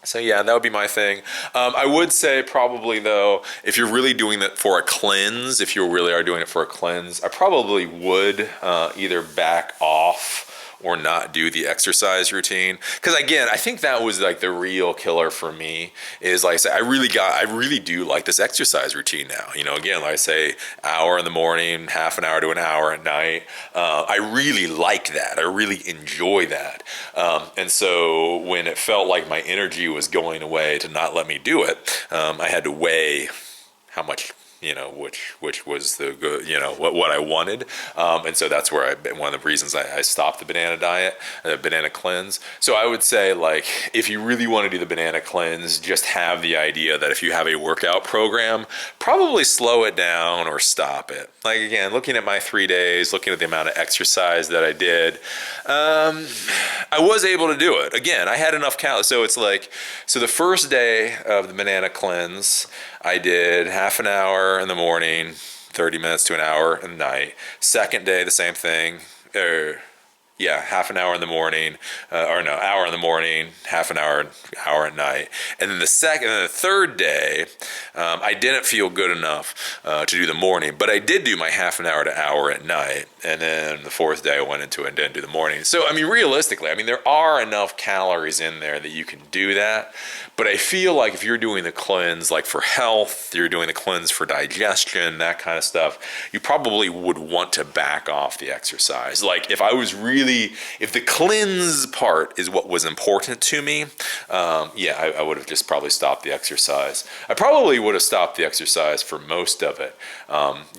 So yeah, that would be my thing. I would say probably though, if you're really doing that for a cleanse, if you really are doing it for a cleanse, I probably would either back off or not do the exercise routine. Because again, I think that was like the real killer for me is like I say, I really do like this exercise routine now. Again, like I say, hour in the morning, half an hour to an hour at night. I really like that. I really enjoy that. And so when it felt like my energy was going away to not let me do it, I had to weigh how much which was the good, what I wanted. And so that's where one of the reasons I stopped the banana diet, the banana cleanse. So I would say like, if you really want to do the banana cleanse, just have the idea that if you have a workout program, probably slow it down or stop it. Like again, looking at my 3 days, looking at the amount of exercise that I did, I was able to do it. Again, I had enough calories. So it's like, so the first day of the banana cleanse, I did half an hour in the morning, 30 minutes to an hour at night. Second day, the same thing. Yeah, half an hour in the morning, or no, hour in the morning, half an hour at night. And then the third day, I didn't feel good enough to do the morning, but I did do my half an hour to hour at night. And then the fourth day I went into it and didn't do the morning. So, I mean, realistically, I mean, there are enough calories in there that you can do that. But I feel like if you're doing the cleanse, like for health, you're doing the cleanse for digestion, that kind of stuff, you probably would want to back off the exercise. Like if the cleanse part is what was important to me, I would have just probably stopped the exercise. I probably would have stopped the exercise for most of it,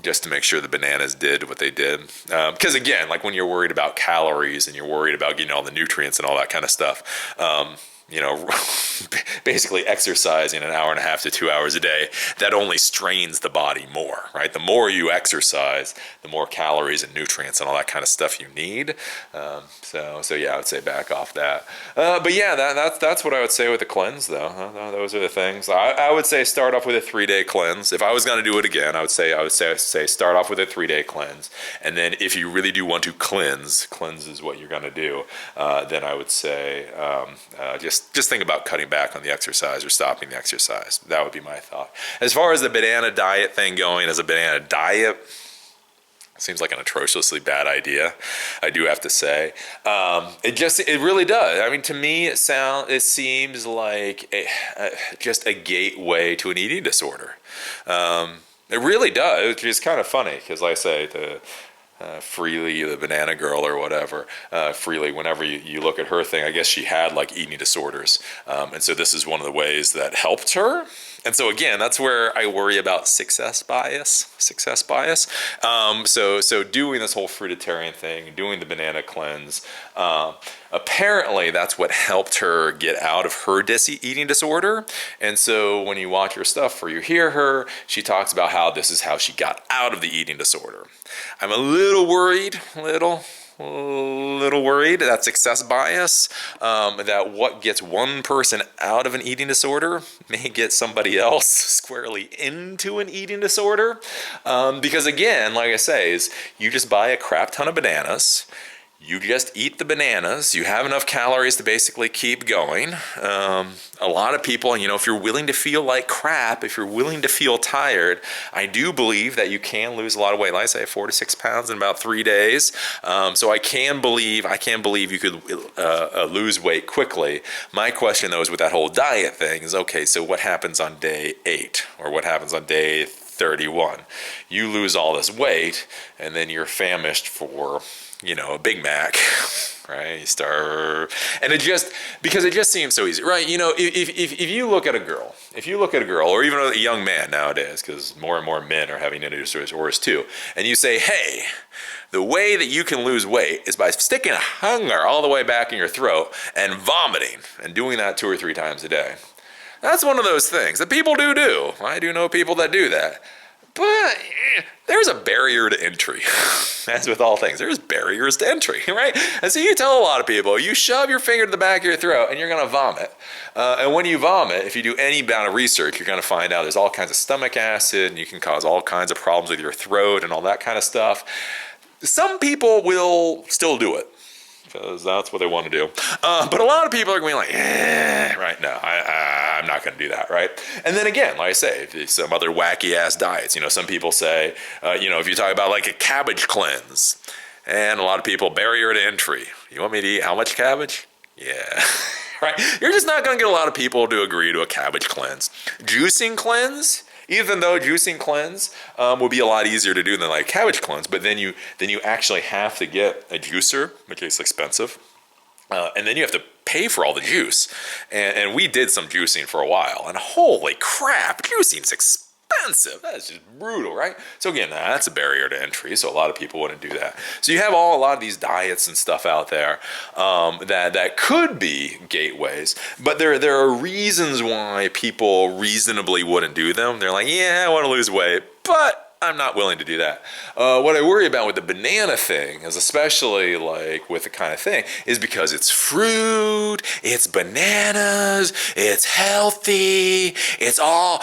just to make sure the bananas did what they did. Because again, like when you're worried about calories and you're worried about getting all the nutrients and all that kind of stuff, basically exercising an hour and a half to 2 hours a day, that only strains the body more, right? The more you exercise, the more calories and nutrients and all that kind of stuff you need. So yeah, I would say back off that. But yeah, that's what I would say with the cleanse, though. Those are the things. I would say start off with a 3-day cleanse. If I was going to do it again, I would say start off with a 3-day cleanse, and then if you really do want to cleanse is what you're going to do. Then I would say just think about cutting back on the exercise or stopping the exercise. That would be my thought. As far as the banana diet thing going, as a banana diet, seems like an atrociously bad idea, I do have to say. It really does. I mean, to me, it seems like just a gateway to an eating disorder. It really does. It's kind of funny because, like I say, Freely, the banana girl or whatever, Freely, whenever you look at her thing, I guess she had like eating disorders. And so this is one of the ways that helped her. And so again, that's where I worry about success bias. So doing this whole fruitarian thing, doing the banana cleanse, apparently that's what helped her get out of her eating disorder. And so when you watch her stuff or you hear her, she talks about how this is how she got out of the eating disorder. I'm a little worried, that success bias, that what gets one person out of an eating disorder may get somebody else squarely into an eating disorder. Because again, like I say, is you just buy a crap ton of bananas, you just eat the bananas, you have enough calories to basically keep going. A lot of people, if you're willing to feel like crap, if you're willing to feel tired, I do believe that you can lose a lot of weight. Like I say, 4 to 6 pounds in about 3 days. So I can believe you could lose weight quickly. My question, though, is with that whole diet thing is, okay, so what happens on day 8 or what happens on day 31? You lose all this weight and then you're famished for a Big Mac, right? You starve, and it just seems so easy, right? If you look at a girl, or even a young man nowadays, because more and more men are having eating disorders too, and you say, hey, the way that you can lose weight is by sticking a hanger all the way back in your throat and vomiting, and doing that 2 or 3 times a day. That's one of those things that people do. I do know people that do that. But there's a barrier to entry. As with all things, there's barriers to entry, right? And so you tell a lot of people, you shove your finger to the back of your throat and you're going to vomit. And when you vomit, if you do any amount of research, you're going to find out there's all kinds of stomach acid and you can cause all kinds of problems with your throat and all that kind of stuff. Some people will still do it, because that's what they want to do. But a lot of people are going to be like, right, no, I'm not going to do that, right? And then again, like I say, some other wacky-ass diets. Some people say, if you talk about like a cabbage cleanse, and a lot of people, barrier to entry. You want me to eat how much cabbage? Yeah. Right? You're just not going to get a lot of people to agree to a cabbage cleanse. Juicing cleanse? Even though juicing cleanse will be a lot easier to do than like cabbage cleanse, but then you actually have to get a juicer, which is expensive, and then you have to pay for all the juice. And we did some juicing for a while, and holy crap, juicing's expensive. That's just brutal, right? So again, that's a barrier to entry. So a lot of people wouldn't do that. So you have a lot of these diets and stuff out there that could be gateways, but there are reasons why people reasonably wouldn't do them. They're like, yeah, I want to lose weight, but I'm not willing to do that. What I worry about with the banana thing is, especially like with the kind of thing, is because it's fruit, it's bananas, it's healthy, it's all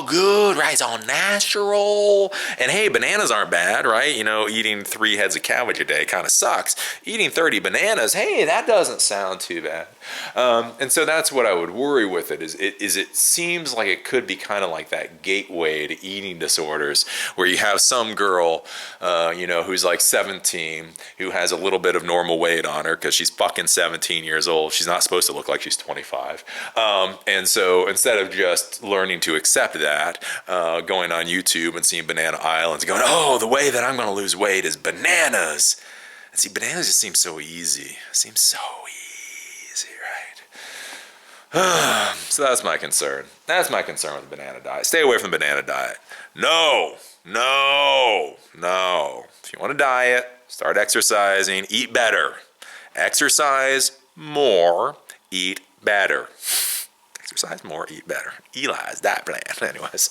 good, right? It's all natural. And hey, bananas aren't bad, right? You know, eating 3 heads of cabbage a day kind of sucks. Eating 30 bananas, hey, that doesn't sound too bad. And so that's what I would worry with it, is it seems like it could be kind of like that gateway to eating disorders, where you have some girl, who's like 17, who has a little bit of normal weight on her because she's fucking 17 years old. She's not supposed to look like she's 25. And so instead of just learning to accept that, going on YouTube and seeing Banana Islands, going, oh, the way that I'm going to lose weight is bananas. And see, bananas just seem so easy. It seems so easy, right? So that's my concern. That's my concern with the banana diet. Stay away from the banana diet. No. If you want to diet, start exercising, eat better. Exercise more, eat better. Exercise more, eat better. Eli's diet plan. Anyways.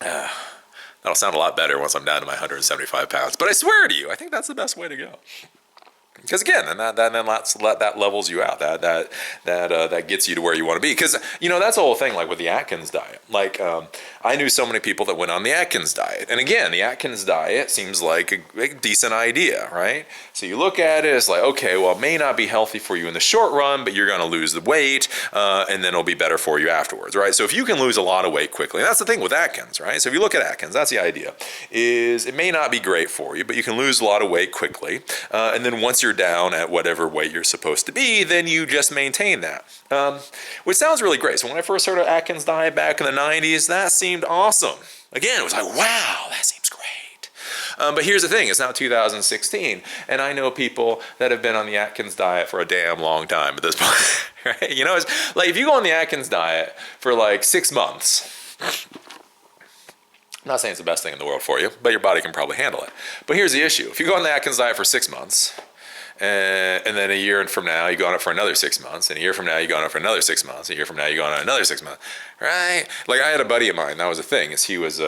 That'll sound a lot better once I'm down to my 175 pounds. But I swear to you, I think that's the best way to go. Because again, and that levels you out. That gets you to where you want to be. Because that's the whole thing. Like with the Atkins diet, I knew so many people that went on the Atkins diet, and again, the Atkins diet seems like a decent idea, right? So you look at it, it's like, okay, well, it may not be healthy for you in the short run, but you're going to lose the weight, and then it'll be better for you afterwards, right? So if you can lose a lot of weight quickly, and that's the thing with Atkins, right? So if you look at Atkins, that's the idea. Is it may not be great for you, but you can lose a lot of weight quickly, and then once you're down at whatever weight you're supposed to be, then you just maintain that. Which sounds really great. So when I first started Atkins diet back in the 90s, that seemed awesome. Again, it was like, wow, that seems great. But here's the thing, it's now 2016, and I know people that have been on the Atkins diet for a damn long time at this point. Right? It's like if you go on the Atkins diet for like 6 months, I'm not saying it's the best thing in the world for you, but your body can probably handle it. But here's the issue. If you go on the Atkins diet for 6 months, and then a year from now, you go on it for another 6 months, and a year from now, you go on it for another 6 months, and a year from now, you go on it another 6 months, right? Like I had a buddy of mine, that was the thing, is he was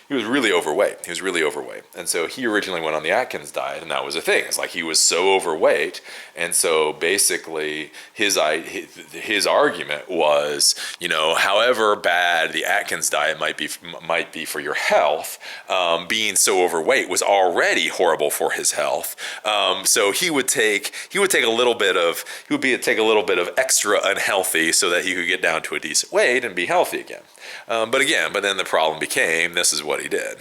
really overweight. He was really overweight. And so he originally went on the Atkins diet, and that was the thing. It's like he was so overweight, and so basically his argument was, however bad the Atkins diet might be for your health, being so overweight was already horrible for his health. So he would take a little bit of extra unhealthy so that he could get down to a decent weight and be healthy again. But then the problem became, this is what he did.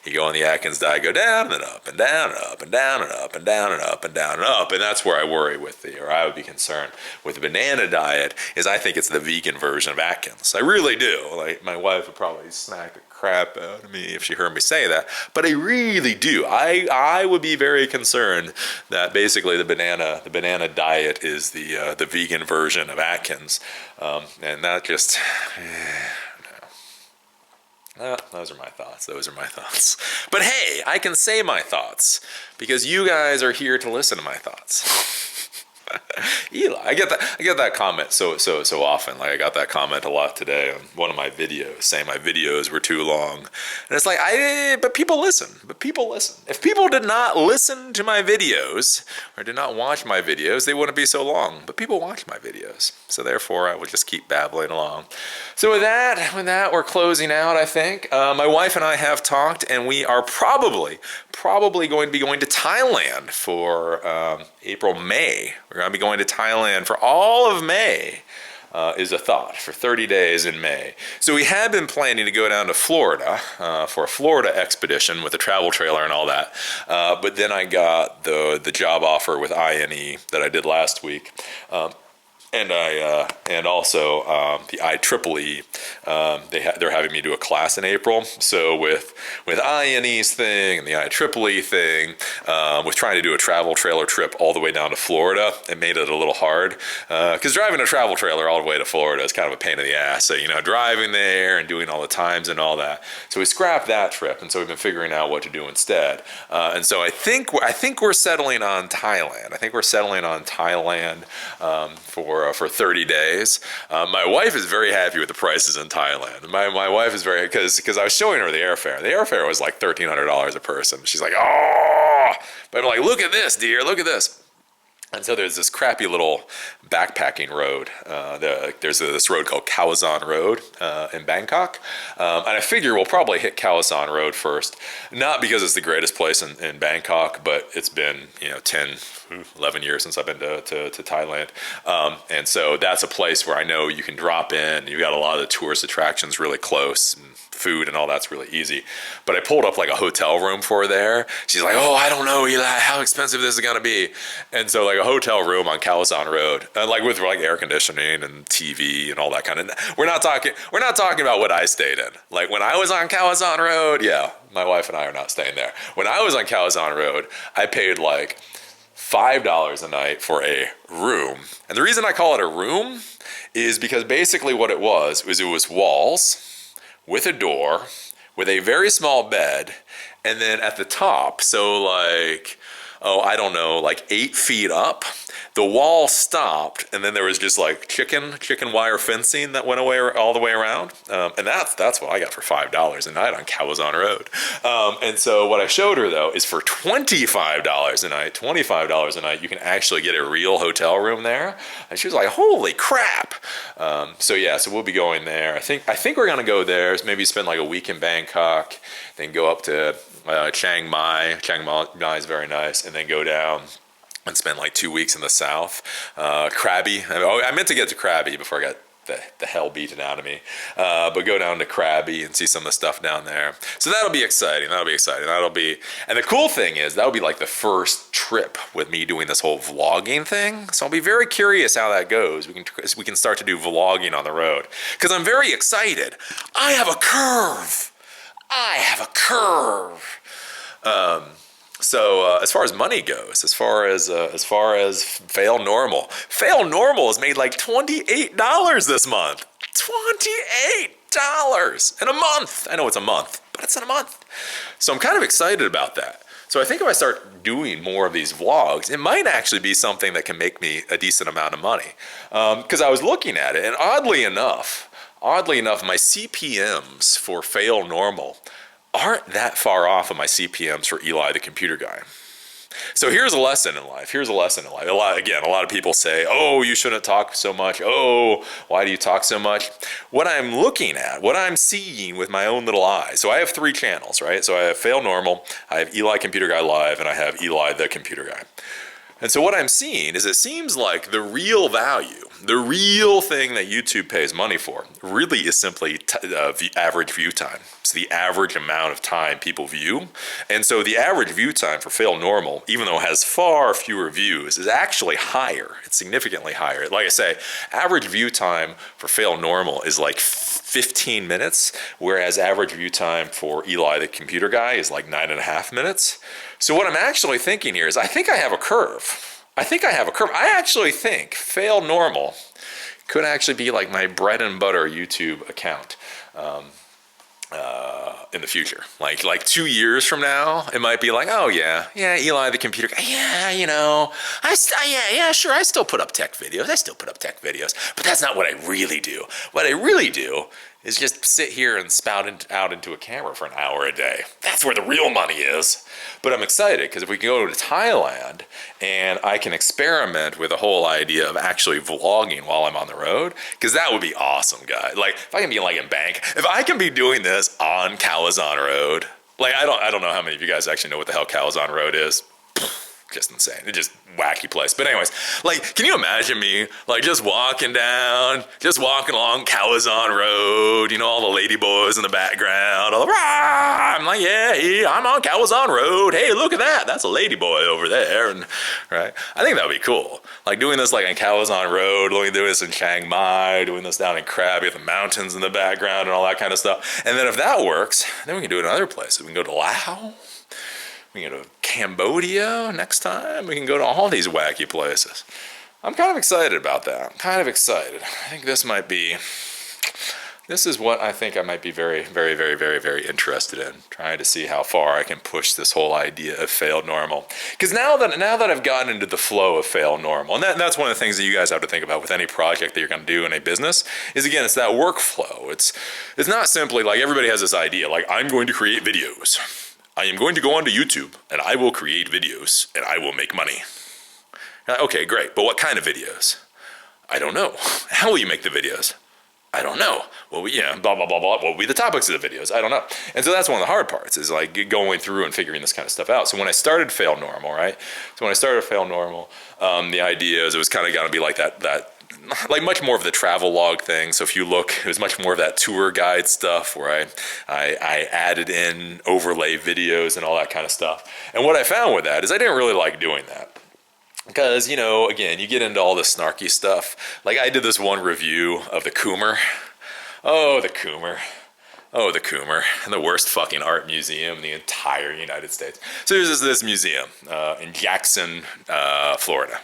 He'd go on the Atkins diet, go down and then up and down and up and down and up and down and up and down and up. And that's where I worry or I would be concerned with the banana diet, is I think it's the vegan version of Atkins. I really do. Like my wife would probably smack the crap out of me if she heard me say that. But I really do. I would be very concerned that basically the banana diet is the vegan version of Atkins. And that just... those are my thoughts. But hey, I can say my thoughts because you guys are here to listen to my thoughts. Eli, I get that comment so often. Like I got that comment a lot today on one of my videos saying my videos were too long. And it's like, but people listen. If people did not listen to my videos or did not watch my videos, they wouldn't be so long. But people watch my videos. So therefore I would just keep babbling along. So with that, we're closing out, I think. My wife and I have talked, and we are probably going to be going to Thailand for April, May. We're going to be going to Thailand for all of May, is a thought, for 30 days in May. So we had been planning to go down to Florida for a Florida expedition with a travel trailer and all that. But then I got the job offer with INE that I did last week. And also the IEEE, they're having me do a class in April. So with INE's thing and the IEEE thing, with trying to do a travel trailer trip all the way down to Florida, it made it a little hard. Because driving a travel trailer all the way to Florida is kind of a pain in the ass. So, driving there and doing all the times and all that. So we scrapped that trip, and so we've been figuring out what to do instead. And so I think we're settling on Thailand. For for 30 days. My wife is very happy with the prices in Thailand. My wife is very, because I was showing her the airfare. The airfare was like $1,300 a person. She's like, oh, but I'm like, look at this, dear, look at this. And so there's this crappy little backpacking road. There's this road called Khao San Road in Bangkok. And I figure we'll probably hit Khao San Road first. Not because it's the greatest place in Bangkok, but it's been 10, 11 years since I've been to Thailand. And so that's a place where I know you can drop in. You've got a lot of the tourist attractions really close. And food and all that's really easy. But I pulled up like a hotel room for her there. She's like, oh, I don't know, Eli, how expensive this is gonna be. And so like a hotel room on Khao San Road, and like with like air conditioning and TV and all that kind of. We're not talking about what I stayed in. Like when I was on Khao San Road, yeah, my wife and I are not staying there. When I was on Khao San Road, I paid like $5 a night for a room. And the reason I call it a room is because basically what it was walls with a door, with a very small bed, and then at the top, so like, I don't know, like 8 feet up, the wall stopped, and then there was just like chicken wire fencing that went away all the way around, and that's what I got for $5 a night on Khao San Road. And so what I showed her though is for $25 a night, $25 a night, you can actually get a real hotel room there, and she was like, "Holy crap!" So we'll be going there. I think we're gonna go there, maybe spend like a week in Bangkok, then go up to Chiang Mai. Chiang Mai is very nice, and then go down and spend like 2 weeks in the south. Krabi. I meant to get to Krabi before I got the hell beaten out of me. But go down to Krabi and see some of the stuff down there. So that'll be exciting. And the cool thing is that'll be like the first trip with me doing this whole vlogging thing. So I'll be very curious how that goes. We can start to do vlogging on the road. Because I'm very excited. I have a curve. So as far as money goes, as far as Fail Normal has made like $28 this month. $28 in a month. I know it's a month, but it's in a month. So I'm kind of excited about that. So I think if I start doing more of these vlogs, it might actually be something that can make me a decent amount of money. Because I was looking at it, and oddly enough, my CPMs for Fail Normal aren't that far off of my CPMs for Eli the Computer Guy. So here's a lesson in life. A lot of people say, oh, you shouldn't talk so much. Oh, why do you talk so much? What I'm looking at, what I'm seeing with my own little eyes. So I have 3 channels, right? So I have Fail Normal, I have Eli Computer Guy Live, and I have Eli the Computer Guy. And so what I'm seeing is it seems like the real value, the real thing that YouTube pays money for really is simply the average view time. It's the average amount of time people view. And so the average view time for Fail Normal, even though it has far fewer views, is actually higher. It's significantly higher. Like I say, average view time for Fail Normal is like 15 minutes, whereas average view time for Eli the Computer Guy is like 9.5 minutes. So what I'm actually thinking here is I think I have a curve. I actually think Fail Normal could actually be like my bread and butter YouTube account in the future. Like 2 years from now, it might be like, oh yeah, Eli the Computer Guy. Yeah, sure, I still put up tech videos. But that's not what I really do. What I really do is just sit here and spout out into a camera for an hour a day. That's where the real money is. But I'm excited because if we can go to Thailand and I can experiment with the whole idea of actually vlogging while I'm on the road, because that would be awesome, guys. Like if I can be like in Bangkok, if I can be doing this on Khao San Road, like I don't know how many of you guys actually know what the hell Khao San Road is. Just insane. It's just wacky place. But anyways, like, can you imagine me, like, just walking along Khao San Road, all the lady boys in the background, all the, rah! I'm like, yeah, I'm on Khao San Road. Hey, look at that. That's a lady boy over there. And, right? I think that would be cool. Like, doing this, like, on Khao San Road, doing this in Chiang Mai, doing this down in Krabi with the mountains in the background and all that kind of stuff. And then if that works, then we can do it in other places. We can go to Laos. We can go to Cambodia next time. We can go to all these wacky places. I'm kind of excited about that. I think this might be This is what I think I might be very, very, very, very, very interested in, trying to see how far I can push this whole idea of fail normal. Because now that I've gotten into the flow of fail normal, and that's one of the things that you guys have to think about with any project that you're going to do in a business, is again, it's that workflow. It's not simply like everybody has this idea, like I'm going to create videos. I am going to go onto YouTube and I will create videos and I will make money. Okay, great, but what kind of videos? I don't know. How will you make the videos? I don't know. Well, blah, blah, blah, blah. What will be the topics of the videos? I don't know. And so that's one of the hard parts, is like going through and figuring this kind of stuff out. So when I started Fail Normal, right? So when I started Fail Normal, the idea is it was kind of going to be like that, like much more of the travel log thing. So if you look, it was much more of that tour guide stuff where I added in overlay videos and all that kind of stuff. And what I found with that is I didn't really like doing that. Because, again, you get into all this snarky stuff. Like I did this one review of the Coomer. Oh, the Coomer. Oh, the Coomer. The worst fucking art museum in the entire United States. So there's this museum in Jacksonville, Florida.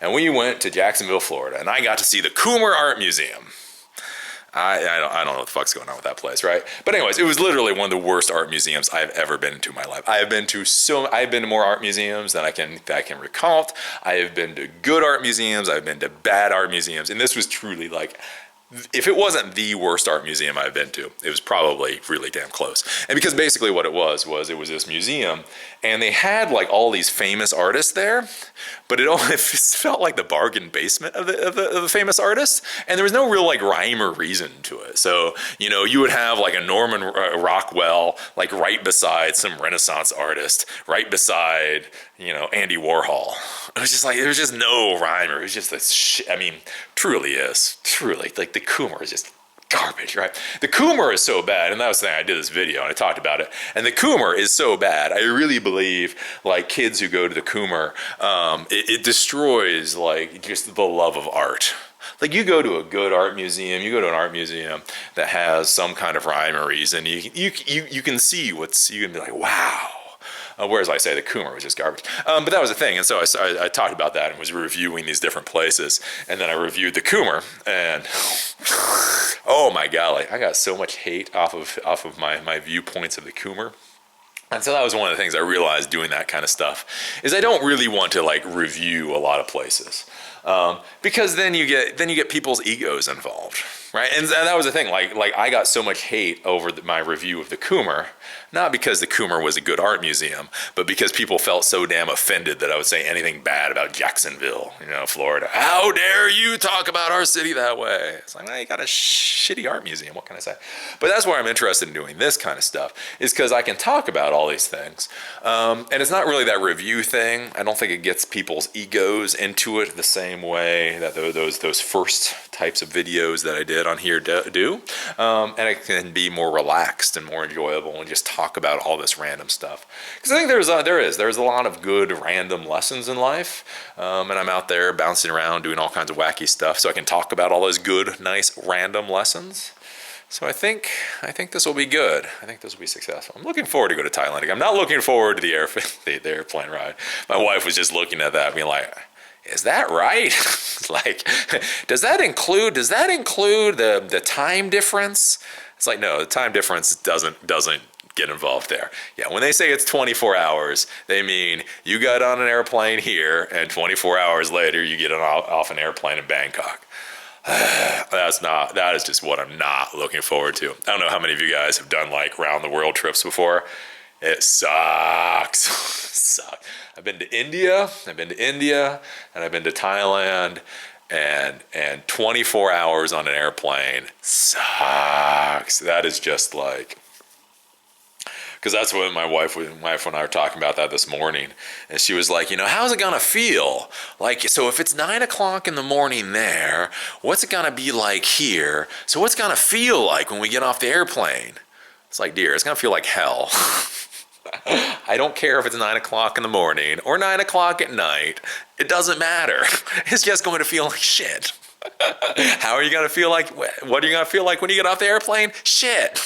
And we went to Jacksonville, Florida, and I got to see the Coomer Art Museum. I don't know what the fuck's going on with that place, right? But anyways, it was literally one of the worst art museums I've ever been to in my life. I've been to more art museums than I can recount. I have been to good art museums. I've been to bad art museums, and this was truly like, if it wasn't the worst art museum I've been to, it was probably really damn close. And because basically what it was this museum, and they had like all these famous artists there, but it felt like the bargain basement of the famous artists, and there was no real like rhyme or reason to it. So you would have like a Norman Rockwell like right beside some Renaissance artist, right beside Andy Warhol. It was just like there was just no rhyme. It was just this shit. I mean, truly like the Coomer is just garbage, right? The Coomer is so bad, and that was the thing, I did this video and I talked about it, and the Coomer is so bad, I really believe like kids who go to the Coomer, it destroys like just the love of art. Like you go to a good art museum, you go to an art museum that has some kind of rhyme or reason, you can see you can be like, wow. Whereas I say the Coomer was just garbage. But that was the thing. And so I talked about that and was reviewing these different places. And then I reviewed the Coomer. And oh my golly, I got so much hate off of my viewpoints of the Coomer. And so that was one of the things I realized doing that kind of stuff is I don't really want to like review a lot of places. Because then you get people's egos involved, right? And that was the thing. Like I got so much hate over my review of the Coomer, not because the Coomer was a good art museum, but because people felt so damn offended that I would say anything bad about Jacksonville, Florida. How dare you talk about our city that way? It's like, well, you got a shitty art museum. What can I say? But that's why I'm interested in doing this kind of stuff, is because I can talk about all these things, and it's not really that review thing. I don't think it gets people's egos into it the same way that those first types of videos that I did on here do, and it can be more relaxed and more enjoyable and just talk about all this random stuff. Because I think there's a lot of good random lessons in life, and I'm out there bouncing around doing all kinds of wacky stuff, so I can talk about all those good, nice, random lessons. So I think this will be good. I think this will be successful. I'm looking forward to go to Thailand again. I'm not looking forward to the airplane ride. My wife was just looking at that, being like, "Is that right?" Like, does that include the time difference? It's like, no, the time difference doesn't get involved there. Yeah, when they say it's 24 hours, they mean you got on an airplane here, and 24 hours later you get off an airplane in Bangkok. That is just what I'm not looking forward to. I don't know how many of you guys have done like round the world trips before. It sucks. Sucks. I've been to India, and I've been to Thailand, and 24 hours on an airplane sucks. That is just like, because that's what my wife and I were talking about that this morning, and she was like, how's it gonna feel? Like, so if it's 9 o'clock in the morning there, what's it gonna be like here? So what's it gonna feel like when we get off the airplane? It's like, dear, it's gonna feel like hell. I don't care if it's 9 o'clock in the morning or 9 o'clock at night. It doesn't matter. It's just going to feel like shit. How are you going to feel like? What are you going to feel like when you get off the airplane? Shit.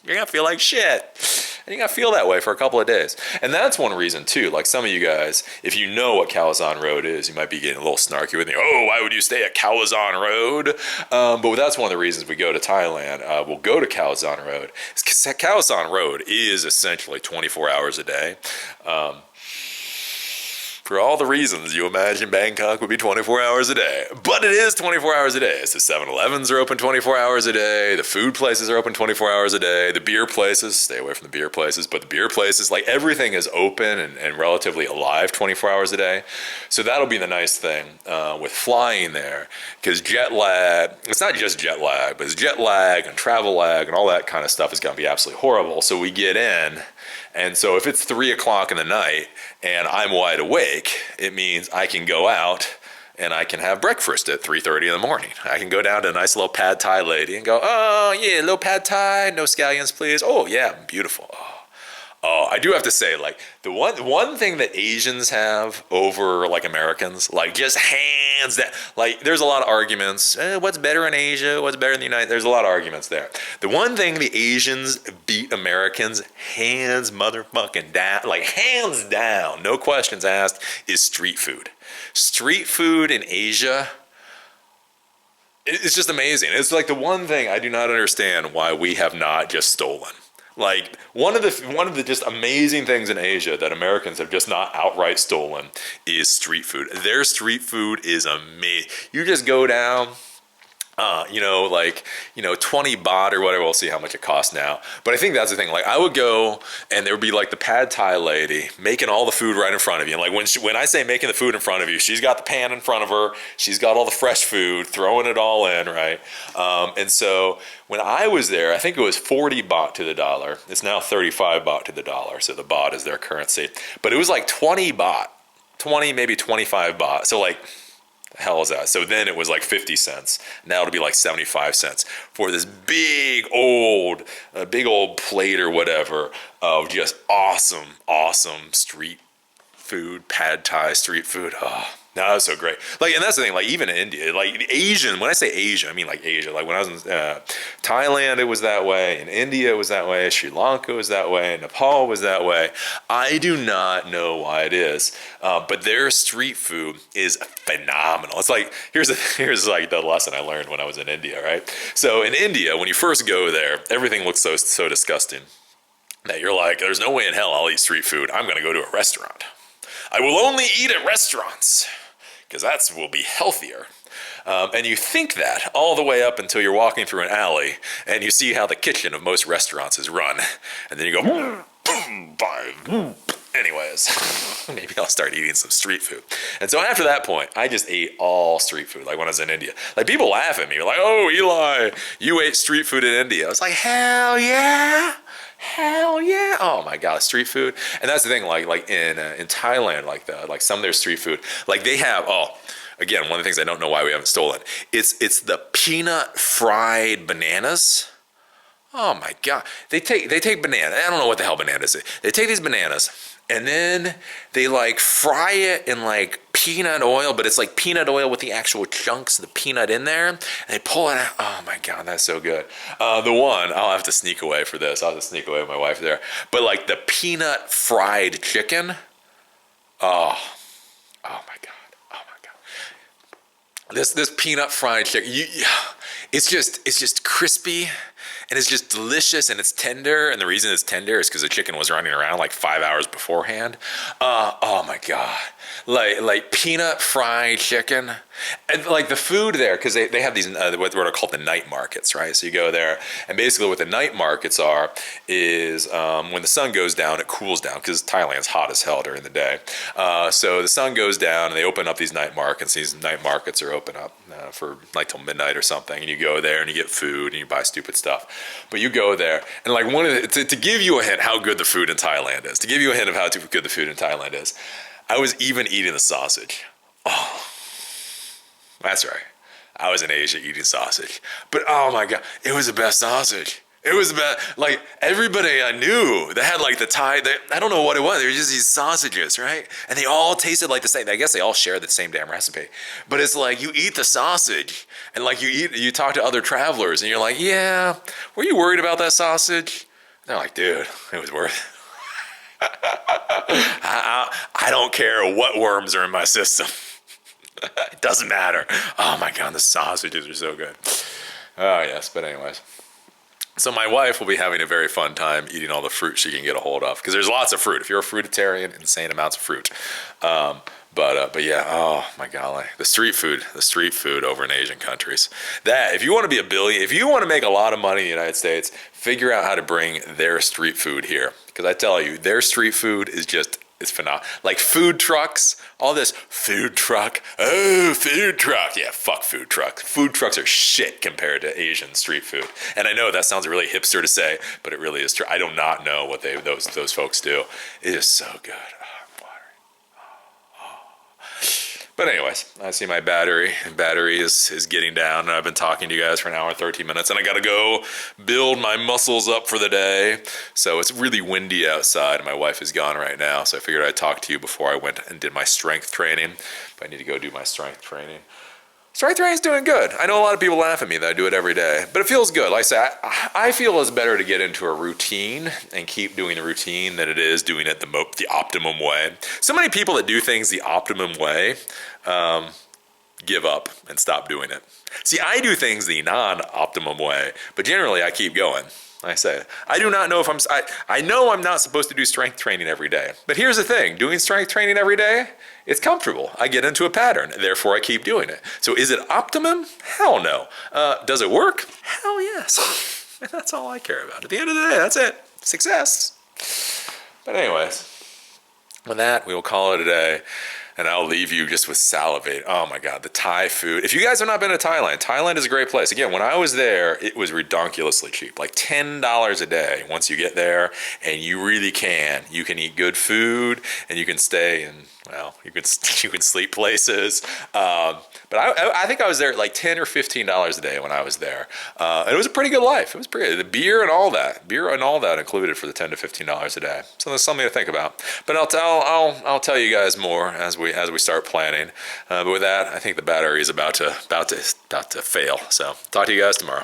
You're going to feel like shit. And you gotta feel that way for a couple of days. And that's one reason too, like some of you guys, if you know what Khao Road is, you might be getting a little snarky with me. Oh, why would you stay at Khao Road? But that's one of the reasons we go to Thailand. We'll go to Khao Road. Khao Road is essentially 24 hours a day. For all the reasons you imagine Bangkok would be 24 hours a day. But it is 24 hours a day. So 7-Elevens are open 24 hours a day. The food places are open 24 hours a day. The beer places, stay away from the beer places, but the beer places, like everything is open and relatively alive 24 hours a day. So that'll be the nice thing with flying there. Because jet lag, it's not just jet lag, but it's jet lag and travel lag and all that kind of stuff is going to be absolutely horrible. So we get in. And so if it's 3 o'clock in the night and I'm wide awake, it means I can go out and I can have breakfast at 3:30 in the morning. I can go down to a nice little pad thai lady and go, oh, yeah, little pad thai, no scallions, please. Oh, yeah, beautiful. Oh, I do have to say, like, the one thing that Asians have over, like, Americans, like, just hands down, like, there's a lot of arguments. What's better in Asia? What's better in the United States? There's a lot of arguments there. The one thing the Asians beat Americans, hands motherfucking down, like, hands down, no questions asked, is street food. Street food in Asia, it's just amazing. It's like the one thing I do not understand why we have not just stolen. Like one of the just amazing things in Asia that Americans have just not outright stolen is street food. Their street food is amazing. You just go down, 20 baht or whatever. We'll see how much it costs now. But I think that's the thing. Like I would go and there would be like the pad thai lady making all the food right in front of you. And like when I say making the food in front of you, she's got the pan in front of her. She's got all the fresh food, throwing it all in, right? And so when I was there, I think it was 40 baht to the dollar. It's now 35 baht to the dollar. So the baht is their currency. But it was like 20 baht, 20, maybe 25 baht. So like, the hell is that? So then it was like 50 cents. Now it'll be like 75 cents for this big old plate or whatever of just awesome street food, pad thai street food. Oh, no, that was so great. Like, and that's the thing, like even in India, like Asian, when I say Asia, I mean like Asia. Like when I was in Thailand, it was that way. In India, it was that way. Sri Lanka was that way. Nepal was that way. I do not know why it is, but their street food is phenomenal. It's like, here's like the lesson I learned when I was in India, right? So in India, when you first go there, everything looks so disgusting that you're like, there's no way in hell I'll eat street food. I'm going to go to a restaurant. I will only eat at restaurants because that will be healthier. And you think that all the way up until you're walking through an alley and you see how the kitchen of most restaurants is run. And then you go, boom, boom. Anyways, maybe I'll start eating some street food. And so after that point, I just ate all street food, like when I was in India. Like people laugh at me, like, oh, Eli, you ate street food in India. I was like, hell yeah. Hell yeah! Oh my god, street food. And that's the thing, like in Thailand, like some of their street food, like they have. Oh, again, one of the things I don't know why we haven't stolen. It's the peanut fried bananas. Oh my god, they take banana. I don't know what the hell bananas is. They take these bananas and then they like fry it in like peanut oil, but it's like peanut oil with the actual chunks of the peanut in there. And they pull it out. Oh my god, that's so good. The one, I'll have to sneak away for this. I'll have to sneak away with my wife there. But like the peanut fried chicken. Oh my god. Oh my god. This peanut fried chicken. It's just crispy. And it's just delicious and it's tender. And the reason it's tender is because the chicken was running around like 5 hours beforehand. Oh my God. Like peanut fried chicken. And like the food there, because they have these, what are called the night markets, right? So you go there and basically what the night markets are is when the sun goes down, it cools down because Thailand's hot as hell during the day. So the sun goes down and they open up these night markets. These night markets are open up for like till midnight or something. And you go there and you get food and you buy stupid stuff. But you go there and like to give you a hint how good the food in Thailand is, to give you a hint of how good the food in Thailand is, I was even eating the sausage. Oh, that's right. I was in Asia eating sausage. But oh my God, it was the best sausage. It was the best. Like everybody I knew that had like the Thai, I don't know what it was. They were just these sausages, right? And they all tasted like the same. I guess they all share the same damn recipe. But it's like you eat the sausage and like you talk to other travelers and you're like, yeah, were you worried about that sausage? They're like, dude, it was worth it. I don't care what worms are in my system. It doesn't matter. Oh my God, the sausages are so good. Oh yes, but anyways. So my wife will be having a very fun time eating all the fruit she can get a hold of because there's lots of fruit. If you're a fruitarian, insane amounts of fruit. But yeah, oh my golly, the street food over in Asian countries. That if you want to be a billion, if you want to make a lot of money in the United States, figure out how to bring their street food here. Because I tell you, their street food is just it's phenomenal. Like food trucks, all this food truck. Oh, food truck. Yeah, fuck food trucks. Food trucks are shit compared to Asian street food. And I know that sounds really hipster to say, but it really is true. I do not know what those folks do. It is so good. But anyways, I see my battery is getting down, and I've been talking to you guys for an hour and 13 minutes, and I gotta go build my muscles up for the day. So it's really windy outside, and my wife is gone right now, so I figured I'd talk to you before I went and did my strength training. But I need to go do my strength training. Strength training's doing good. I know a lot of people laugh at me that I do it every day, but it feels good. Like I say, I feel it's better to get into a routine and keep doing the routine than it is doing it the optimum way. So many people that do things the optimum way give up and stop doing it. See, I do things the non-optimum way, but generally I keep going. I say, I do not know if I know I'm not supposed to do strength training every day. But here's the thing, doing strength training every day, it's comfortable. I get into a pattern, therefore I keep doing it. So is it optimum? Hell no. Does it work? Hell yes. And that's all I care about. At the end of the day, that's it. Success. But anyways, with that, we will call it a day. And I'll leave you just with salivate. Oh my God, the Thai food. If you guys have not been to Thailand, Thailand is a great place. Again, when I was there, it was redonkulously cheap, like $10 a day once you get there, and you really can. You can eat good food, and you can stay in, well, you can sleep places. But I think I was there at like $10 or $15 a day when I was there. And it was a pretty good life. It was pretty, the beer and all that included for the $10 to $15 a day. So that's something to think about. But I'll tell you guys more as we start planning. But with that, I think the battery is about to fail. So talk to you guys tomorrow.